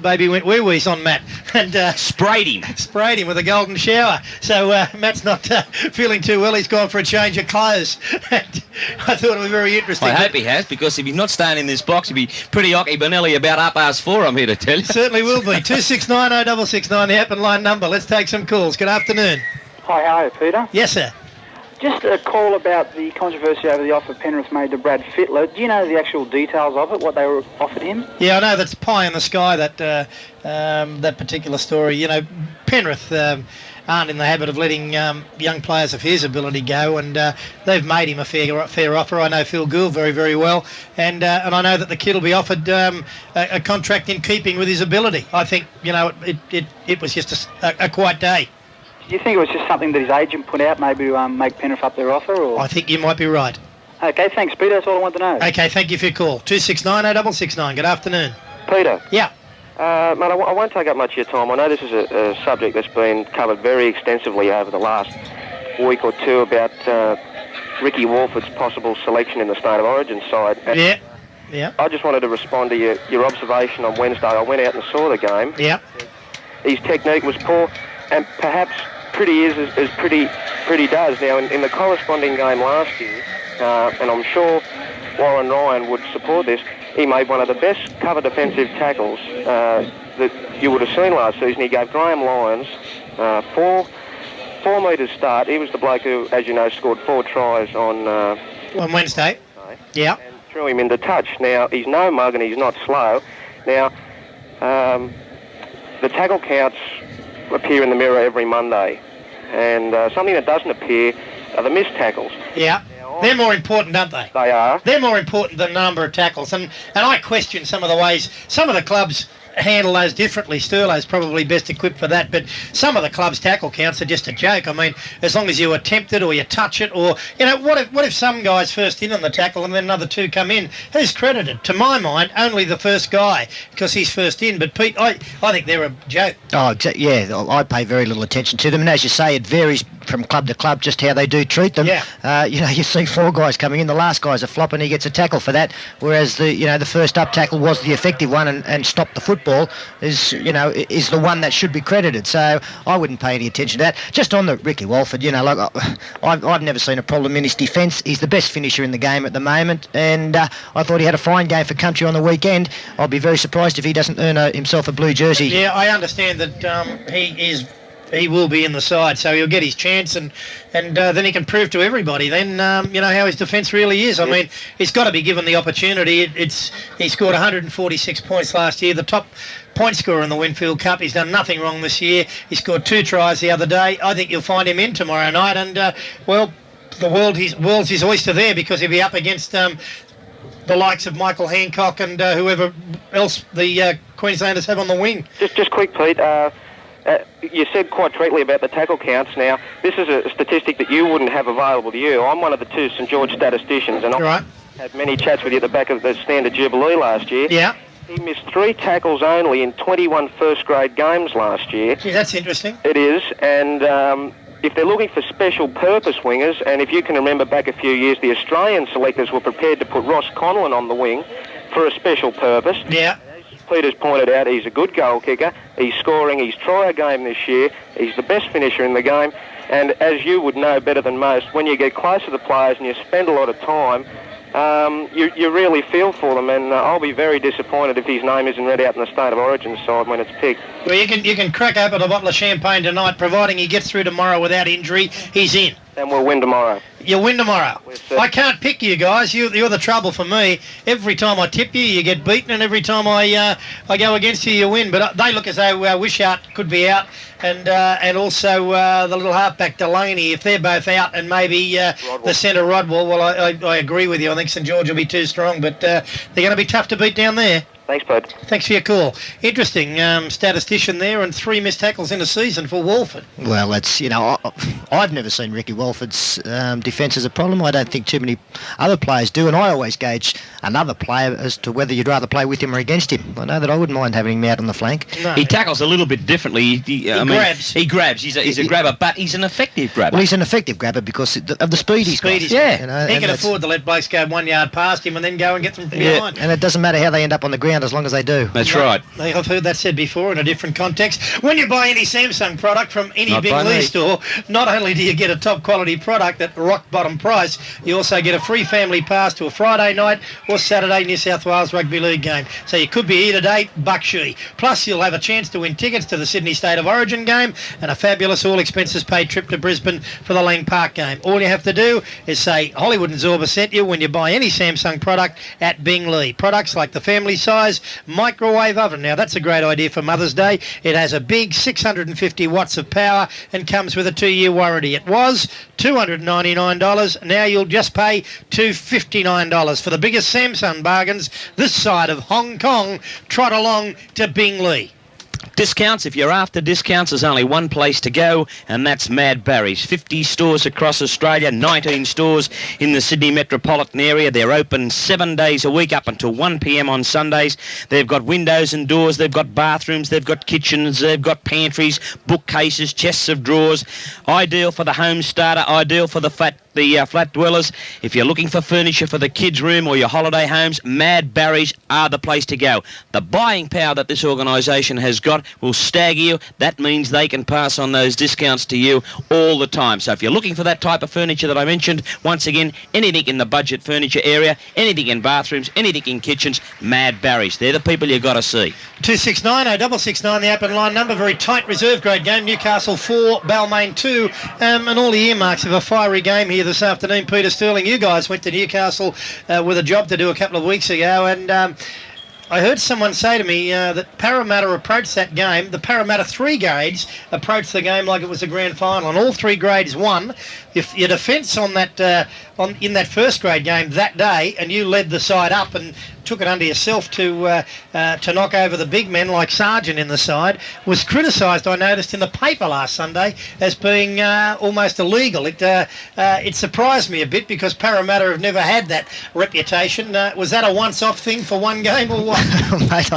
baby went wee-wees on Matt and sprayed him with a golden shower. So Matt's not feeling too well. He's gone for a change of clothes. And I thought it was very interesting. I hope he has, because if he's not staying in this box, he'll be pretty Ocky Benelli about 4:30, I'm here to tell you. Certainly will be. 269-0669, the open line number. Let's take some calls. Good afternoon. Hi, how are you, Peter? Yes, sir. Just a call about the controversy over the offer Penrith made to Brad Fittler. Do you know the actual details of it, what they were offered him? Yeah, I know that's pie in the sky, that particular story. You know, Penrith aren't in the habit of letting young players of his ability go, and they've made him a fair offer. I know Phil Gould very, very well, and I know that the kid will be offered a contract in keeping with his ability. I think, you know, it was just a quiet day. Do you think it was just something that his agent put out, maybe to make Penrith up their offer? Or? I think you might be right. Okay, thanks, Peter. That's all I wanted to know. Okay, thank you for your call. 269-0669. Good afternoon. Peter. Yeah. Mate, I won't take up much of your time. I know this is a subject that's been covered very extensively over the last week or two about Ricky Walford's possible selection in the State of Origin side. And yeah. I just wanted to respond to your observation on Wednesday. I went out and saw the game. Yeah. His technique was poor, and perhaps pretty is as pretty does. Now, in the corresponding game last year, and I'm sure Warren Ryan would support this, he made one of the best cover defensive tackles that you would have seen last season. He gave Graham Lyons 4 metres start. He was the bloke who, as you know, scored 4 tries on Wednesday. Yeah. And threw him into touch. Now, he's no mug and he's not slow. Now, the tackle counts appear in the Mirror every Monday, and something that doesn't appear are the missed tackles. Yeah. They're more important, aren't they? They are. They're more important than the number of tackles. And I question some of the ways some of the clubs handle those differently. Sturlo's probably best equipped for that, but some of the clubs' tackle counts are just a joke. I mean, as long as you attempt it or you touch it, or, you know, what if some guy's first in on the tackle and then another 2 come in? Who's credited? To my mind, only the first guy, because he's first in. But Pete, I think they're a joke. Oh, yeah, I pay very little attention to them, and as you say, it varies from club to club just how they do treat them. Yeah. You know, you see 4 guys coming in, the last guy's a flop and he gets a tackle for that, whereas the first up tackle was the effective one and stopped the football is the one that should be credited. So I wouldn't pay any attention to that. Just on the Ricky Walford, you know, like I've never seen a problem in his defence. He's the best finisher in the game at the moment, and I thought he had a fine game for country on the weekend. I'll be very surprised if he doesn't earn himself a blue jersey. Yeah, I understand that he will be in the side, so he'll get his chance, and then he can prove to everybody then how his defence really is. I mean, he's got to be given the opportunity. He scored 146 points last year, the top point scorer in the Winfield Cup. He's done nothing wrong this year. He scored 2 tries the other day. I think you'll find him in tomorrow night, and the world's his oyster there, because he'll be up against the likes of Michael Hancock and whoever else the Queenslanders have on the wing. Just quick, Pete. You said quite correctly about the tackle counts. Now, this is a statistic that you wouldn't have available to you. I'm one of the 2 St George statisticians, and I had many chats with you at the back of the Standard Jubilee last year. Yeah. He missed 3 tackles only in 21 first-grade games last year. Gee, that's interesting. It is, and if they're looking for special-purpose wingers, and if you can remember back a few years, the Australian selectors were prepared to put Ross Conlon on the wing for a special purpose. Yeah. Peter's pointed out, he's a good goal kicker. He's scoring his try a game this year. He's the best finisher in the game. And as you would know better than most, when you get close to the players and you spend a lot of time, you really feel for them. And I'll be very disappointed if his name isn't read out in the State of Origin side when it's picked. Well, you can crack open a bottle of champagne tonight, providing he gets through tomorrow without injury. He's in. And we'll win tomorrow. You'll win tomorrow. I can't pick you guys. You're the trouble for me. Every time I tip you, you get beaten, and every time I go against you, you win. But they look as though Wishart could be out, and also the little halfback Delaney. If they're both out, and maybe the centre Rodwell, well, I agree with you. I think St George will be too strong, but they're going to be tough to beat down there. Thanks, bud. Thanks for your call. Interesting statistician there, and 3 missed tackles in a season for Walford. Well, that's, I've never seen Ricky Walford's defence as a problem. I don't think too many other players do, and I always gauge another player as to whether you'd rather play with him or against him. I know that I wouldn't mind having him out on the flank. No. He tackles a little bit differently. He grabs. He grabs. He's a grabber, but he's an effective grabber. Well, he's an effective grabber because of the speed he's got. Yeah. He can afford to let blokes go 1 yard past him and then go and get them from behind. And it doesn't matter how they end up on the ground as long as they do. That's right. I've heard that said before in a different context. When you buy any Samsung product from any Big Lee store, not only do you get a top quality product at rock bottom price, you also get a free family pass to a Friday night or Saturday New South Wales Rugby League game. So you could be here today, Buckshee. Plus you'll have a chance to win tickets to the Sydney State of Origin game and a fabulous all expenses paid trip to Brisbane for the Lang Park game. All you have to do is say Hollywood and Zorba sent you when you buy any Samsung product at Bing Lee. Products like the family size size microwave oven. Now, that's a great idea for Mother's Day. It has a big 650 watts of power and comes with a 2-year warranty. It was $299. Now you'll just pay $259 for the biggest Samsung bargains this side of Hong Kong. Trot along to Bingli. Discounts, if you're after discounts, there's only one place to go, and that's Mad Barry's. 50 stores across Australia, 19 stores in the Sydney metropolitan area. They're open 7 days a week up until 1 p.m. on Sundays. They've got windows and doors, they've got bathrooms, they've got kitchens, they've got pantries, bookcases, chests of drawers. Ideal for the home starter, ideal for the flat dwellers. If you're looking for furniture for the kids' room or your holiday homes, Mad Barry's are the place to go. The buying power that this organisation has got will stagger you. That means they can pass on those discounts to you all the time. So if you're looking for that type of furniture that I mentioned, once again, anything in the budget furniture area, anything in bathrooms, anything in kitchens, Mad Barry's. They're the people you've got to see. 269-0669, the open line number. Very tight reserve grade game. Newcastle 4, Balmain 2, and all the earmarks of a fiery game here this afternoon. Peter Sterling, you guys went to Newcastle with a job to do a couple of weeks ago, and I heard someone say to me that Parramatta approached that game. The Parramatta 3 grades approached the game like it was a grand final, and all 3 grades won. If your defence on that in that first grade game that day, and you led the side up and took it under yourself to knock over the big men like Sargent in the side, was criticised, I noticed, in the paper last Sunday as being almost illegal. It surprised me a bit because Parramatta have never had that reputation. Was that a once-off thing for one game or what? Mate,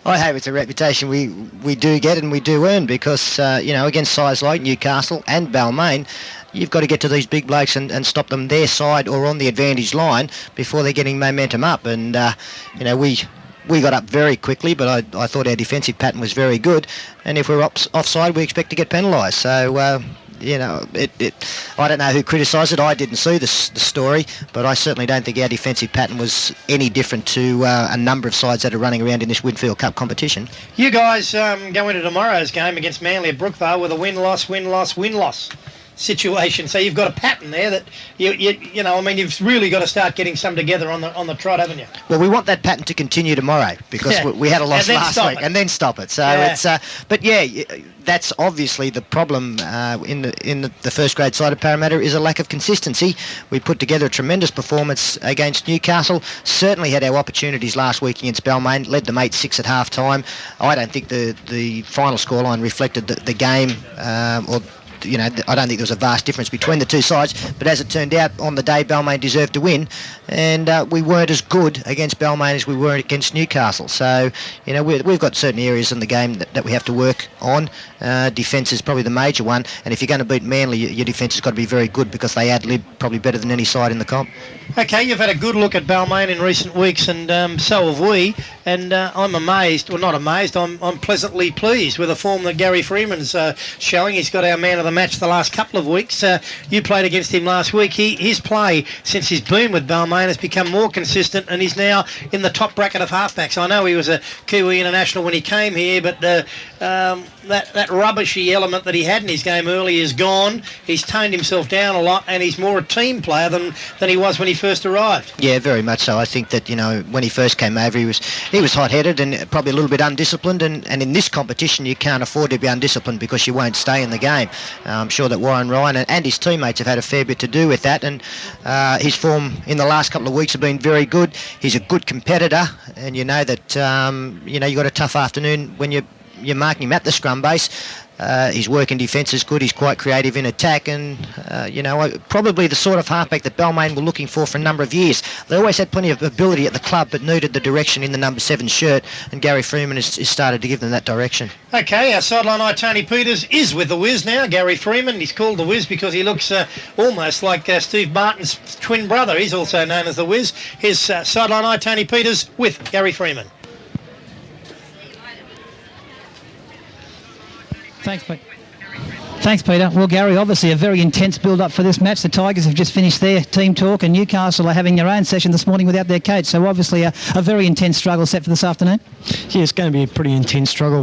I hope it's a reputation we do get and we do earn because, against sides like Newcastle and Balmain, you've got to get to these big blokes and stop them their side or on the advantage line before they're getting momentum up. And, we got up very quickly, but I thought our defensive pattern was very good. And if we're offside, we expect to get penalised. So, I don't know who criticised it. I didn't see the story, but I certainly don't think our defensive pattern was any different to a number of sides that are running around in this Winfield Cup competition. You guys go into tomorrow's game against Manly at Brookvale with a win-loss situation. So you've got a pattern there that you've really got to start getting some together on the trot, haven't you? Well, we want that pattern to continue tomorrow because we had a loss last week and then stop it. So that's obviously the problem in the first grade side of Parramatta is a lack of consistency. We put together a tremendous performance against Newcastle, certainly had our opportunities last week against Balmain, led them 8-6 at half time. I don't think the final scoreline reflected the game I don't think there was a vast difference between the two sides, but as it turned out, on the day, Balmain deserved to win, and we weren't as good against Balmain as we were against Newcastle. So, we've got certain areas in the game that we have to work on. Defence is probably the major one, and if you're going to beat Manly, your defence has got to be very good because they ad-lib probably better than any side in the comp. Okay, you've had a good look at Balmain in recent weeks, and so have we, and I'm amazed, well not amazed, I'm pleasantly pleased with the form that Gary Freeman's showing. He's got our man of the match the last couple of weeks. You played against him last week. His play since he's been with Balmain has become more consistent, and he's now in the top bracket of halfbacks. I know he was a Kiwi international when he came here, but that rubbishy element that he had in his game early is gone. He's toned himself down a lot, and he's more a team player than he was when he first arrived. Yeah, very much so. I think that when he first came over, he was hot-headed and probably a little bit undisciplined, and in this competition you can't afford to be undisciplined because you won't stay in the game. I'm sure that Warren Ryan and his teammates have had a fair bit to do with that, and his form in the last couple of weeks have been very good. He's a good competitor, and you know that you got a tough afternoon when you're marking him at the scrum base. His work in defence is good. He's quite creative in attack, and probably the sort of halfback that Balmain were looking for a number of years. They always had plenty of ability at the club, but needed the direction in the number 7 shirt, and Gary Freeman has started to give them that direction. Okay, our sideline eye, Tony Peters, is with the Wiz now. Gary Freeman, he's called the Wiz because he looks almost like Steve Martin's twin brother. He's also known as the Wiz. His sideline eye, Tony Peters, with Gary Freeman. Thanks, Peter. Well, Gary, obviously a very intense build-up for this match. The Tigers have just finished their team talk, and Newcastle are having their own session this morning without their coach. So obviously a very intense struggle set for this afternoon. Yeah, it's going to be a pretty intense struggle,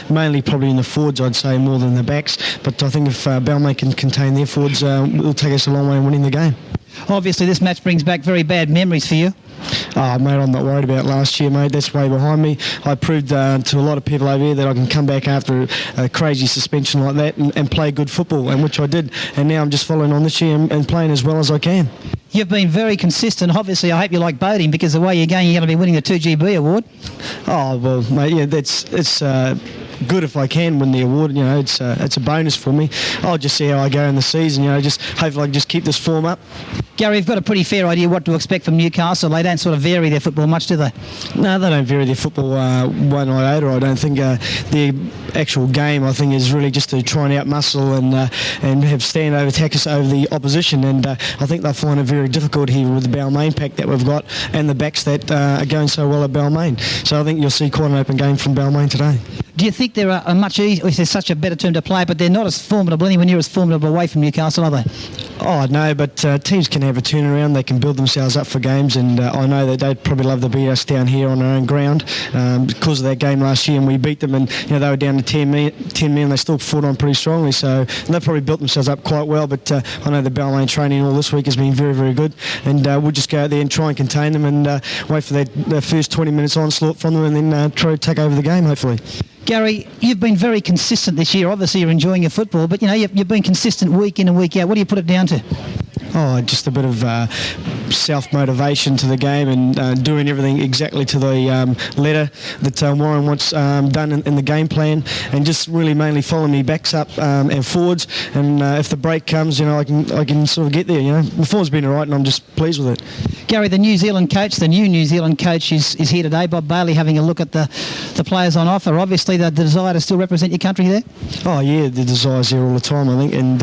mainly probably in the forwards, I'd say, more than the backs. But I think if Balmain can contain their forwards, it'll take us a long way in winning the game. Obviously, this match brings back very bad memories for you. Oh, mate, I'm not worried about last year, mate. That's way behind me. I proved to a lot of people over here that I can come back after a crazy suspension like that and play good football, and which I did. And now I'm just following on this year and playing as well as I can. You've been very consistent. Obviously, I hope you like boating, because the way you're going, you're going to be winning the 2GB award. Oh, well, mate, yeah, it's good if I can win the award. You know, it's a bonus for me. I'll just see how I go in the season. You know, just hopefully I can just keep this form up. Gary, you've got a pretty fair idea what to expect from Newcastle. They don't sort of vary their football much, do they? No, they don't vary their football one iota. I don't think their actual game, I think, is really just to try and outmuscle and have standover tactics over the opposition. And I think they'll find it very difficult here with the Balmain pack that we've got and the backs that are going so well at Balmain. So I think you'll see quite an open game from Balmain today. Do you think they're a much easier, if there's such a better term to play, but they're not as formidable, anywhere near as formidable away from Newcastle, are they? Oh, no, but teams can have a turnaround. They can build themselves up for games, and I know that they'd probably love to beat us down here on our own ground because of that game last year, and we beat them, and they were down to 10 men. They still fought on pretty strongly, so they've probably built themselves up quite well, but I know the Balmain training all this week has been very, very good, and we'll just go out there and try and contain them and wait for their first 20 minutes onslaught from them, and then try to take over the game, hopefully. Gary, you've been very consistent this year. Obviously, you're enjoying your football, but, you've been consistent week in and week out. What do you put it down to? Oh, just a bit of self-motivation to the game and doing everything exactly to the letter that Warren wants done in the game plan, and just really mainly following me backs up and forwards. And if the break comes, I can sort of get there. The form's been all right, and I'm just pleased with it. Gary, the new New Zealand coach is here today. Bob Bailey having a look at the players on offer. Obviously, the desire to still represent your country there. Oh yeah, the desire's there all the time, I think, and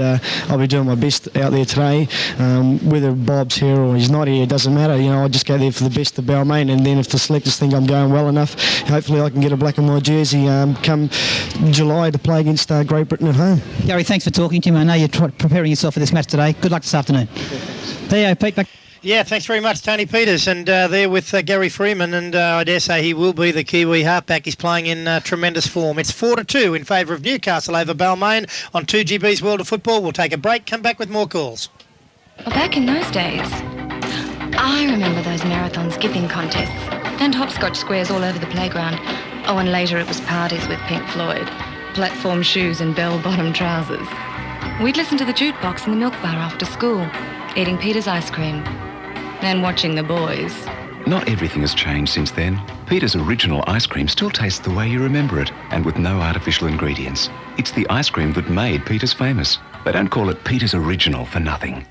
I'll be doing my best out there today. Whether Bob's here or he's not here, it doesn't matter. I just go there for the best of Balmain, and then if the selectors think I'm going well enough, hopefully I can get a black and white jersey come July to play against Great Britain at home. Gary, thanks for talking to me. I know you're preparing yourself for this match today. Good luck this afternoon. There you go, Pete. Back. Yeah, thanks very much, Tony Peters. And there with Gary Freeman, and I dare say he will be the Kiwi halfback. He's playing in tremendous form. It's 4-2 in favour of Newcastle over Balmain on 2GB's World of Football. We'll take a break, come back with more calls. Well, back in those days, I remember those marathon skipping contests and hopscotch squares all over the playground. Oh, and later it was parties with Pink Floyd, platform shoes and bell-bottom trousers. We'd listen to the jukebox in the milk bar after school, eating Peter's ice cream and watching the boys. Not everything has changed since then. Peter's original ice cream still tastes the way you remember it, and with no artificial ingredients. It's the ice cream that made Peter's famous. They don't call it Peter's Original for nothing.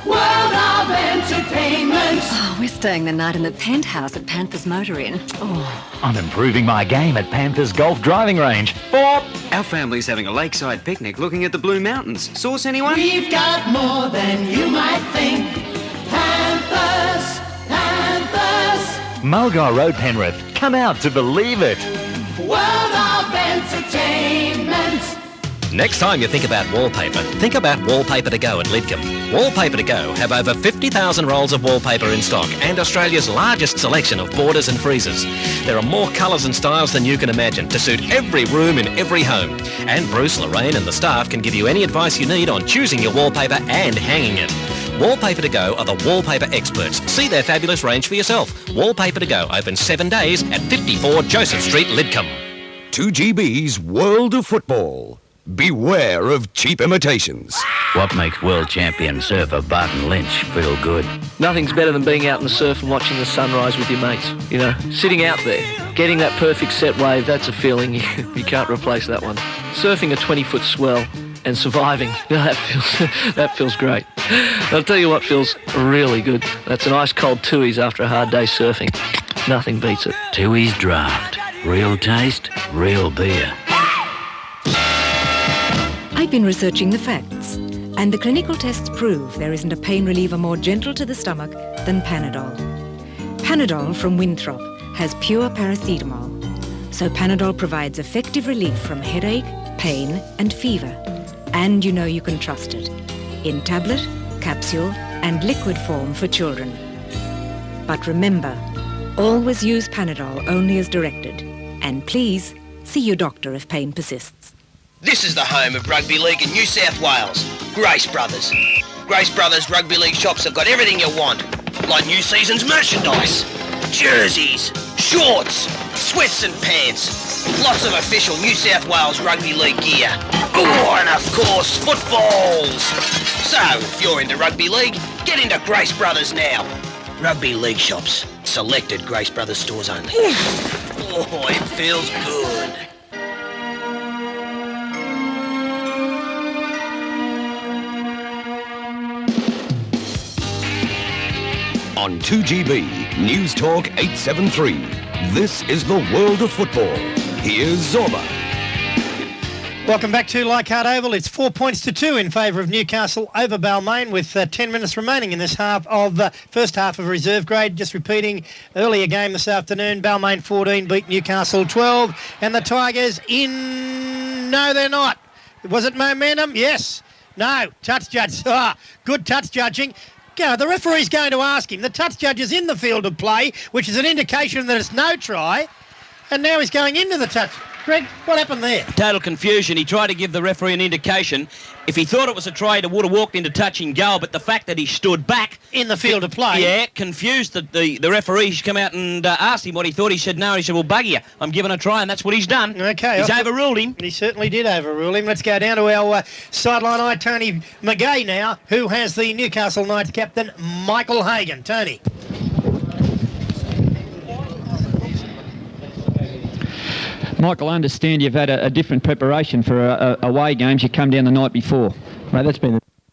World of Entertainment. Oh, we're staying the night in the penthouse at Panthers Motor Inn. Oh. I'm improving my game at Panthers Golf Driving Range. Our family's having a lakeside picnic looking at the Blue Mountains. Sauce, anyone? We've got more than you might think. Panthers. Mulgar Road, Penrith. Come out to believe it. World of Entertainment. Next time you think about wallpaper, think about Wallpaper to Go at Lidcombe. Wallpaper to Go have over 50,000 rolls of wallpaper in stock and Australia's largest selection of borders and freezers. There are more colours and styles than you can imagine to suit every room in every home. And Bruce, Lorraine and the staff can give you any advice you need on choosing your wallpaper and hanging it. Wallpaper to Go are the wallpaper experts. See their fabulous range for yourself. Wallpaper to Go open 7 days at 54 Joseph Street, Lidcombe. 2GB's World of Football. Beware of cheap imitations. What makes world champion surfer Barton Lynch feel good? Nothing's better than being out in the surf and watching the sunrise with your mates. Sitting out there, getting that perfect set wave, that's a feeling you can't replace that one. Surfing a 20-foot swell and surviving, that feels great. I'll tell you what feels really good. That's an ice-cold Tooheys after a hard day surfing. Nothing beats it. Tooheys Draft. Real taste, real beer. I've been researching the facts, and the clinical tests prove there isn't a pain reliever more gentle to the stomach than Panadol. Panadol from Winthrop has pure paracetamol, so Panadol provides effective relief from headache, pain, and fever. And you can trust it, in tablet, capsule, and liquid form for children. But remember, always use Panadol only as directed, and please see your doctor if pain persists. This is the home of rugby league in New South Wales. Grace Brothers. Grace Brothers Rugby League shops have got everything you want, like new season's merchandise, jerseys, shorts, sweats and pants, lots of official New South Wales Rugby League gear. Oh, and of course, footballs. So, if you're into Rugby League, get into Grace Brothers now. Rugby League shops, selected Grace Brothers stores only. Oh, it feels good. On 2GB News Talk 873, this is the world of football. Here's Zorba. Welcome back to Leichhardt Oval. It's 4 points to 2 in favour of Newcastle over Balmain with 10 minutes remaining in this first half of reserve grade. Just repeating, earlier game this afternoon, Balmain 14 beat Newcastle 12. And the Tigers no, they're not. Was it momentum? Yes. No. Touch judge. Good touch judging. The referee's going to ask him. The touch judge is in the field of play, which is an indication that it's no try. And now he's going into the touch. Greg, what happened there? Total confusion. He tried to give the referee an indication. If he thought it was a try, he would have walked into touching goal, but the fact that he stood back in the field of play, yeah, confused the referee. He's come out and asked him what he thought. He said no. He said, well, bugger you, I'm giving a try, and that's what he's done. Okay. He's overruled him. He certainly did overrule him. Let's go down to our sideline eye, Tony McGay now, who has the Newcastle Knights captain, Michael Hagan. Tony. Michael, I understand you've had a different preparation for away games. You come down the night before. Mate, that's been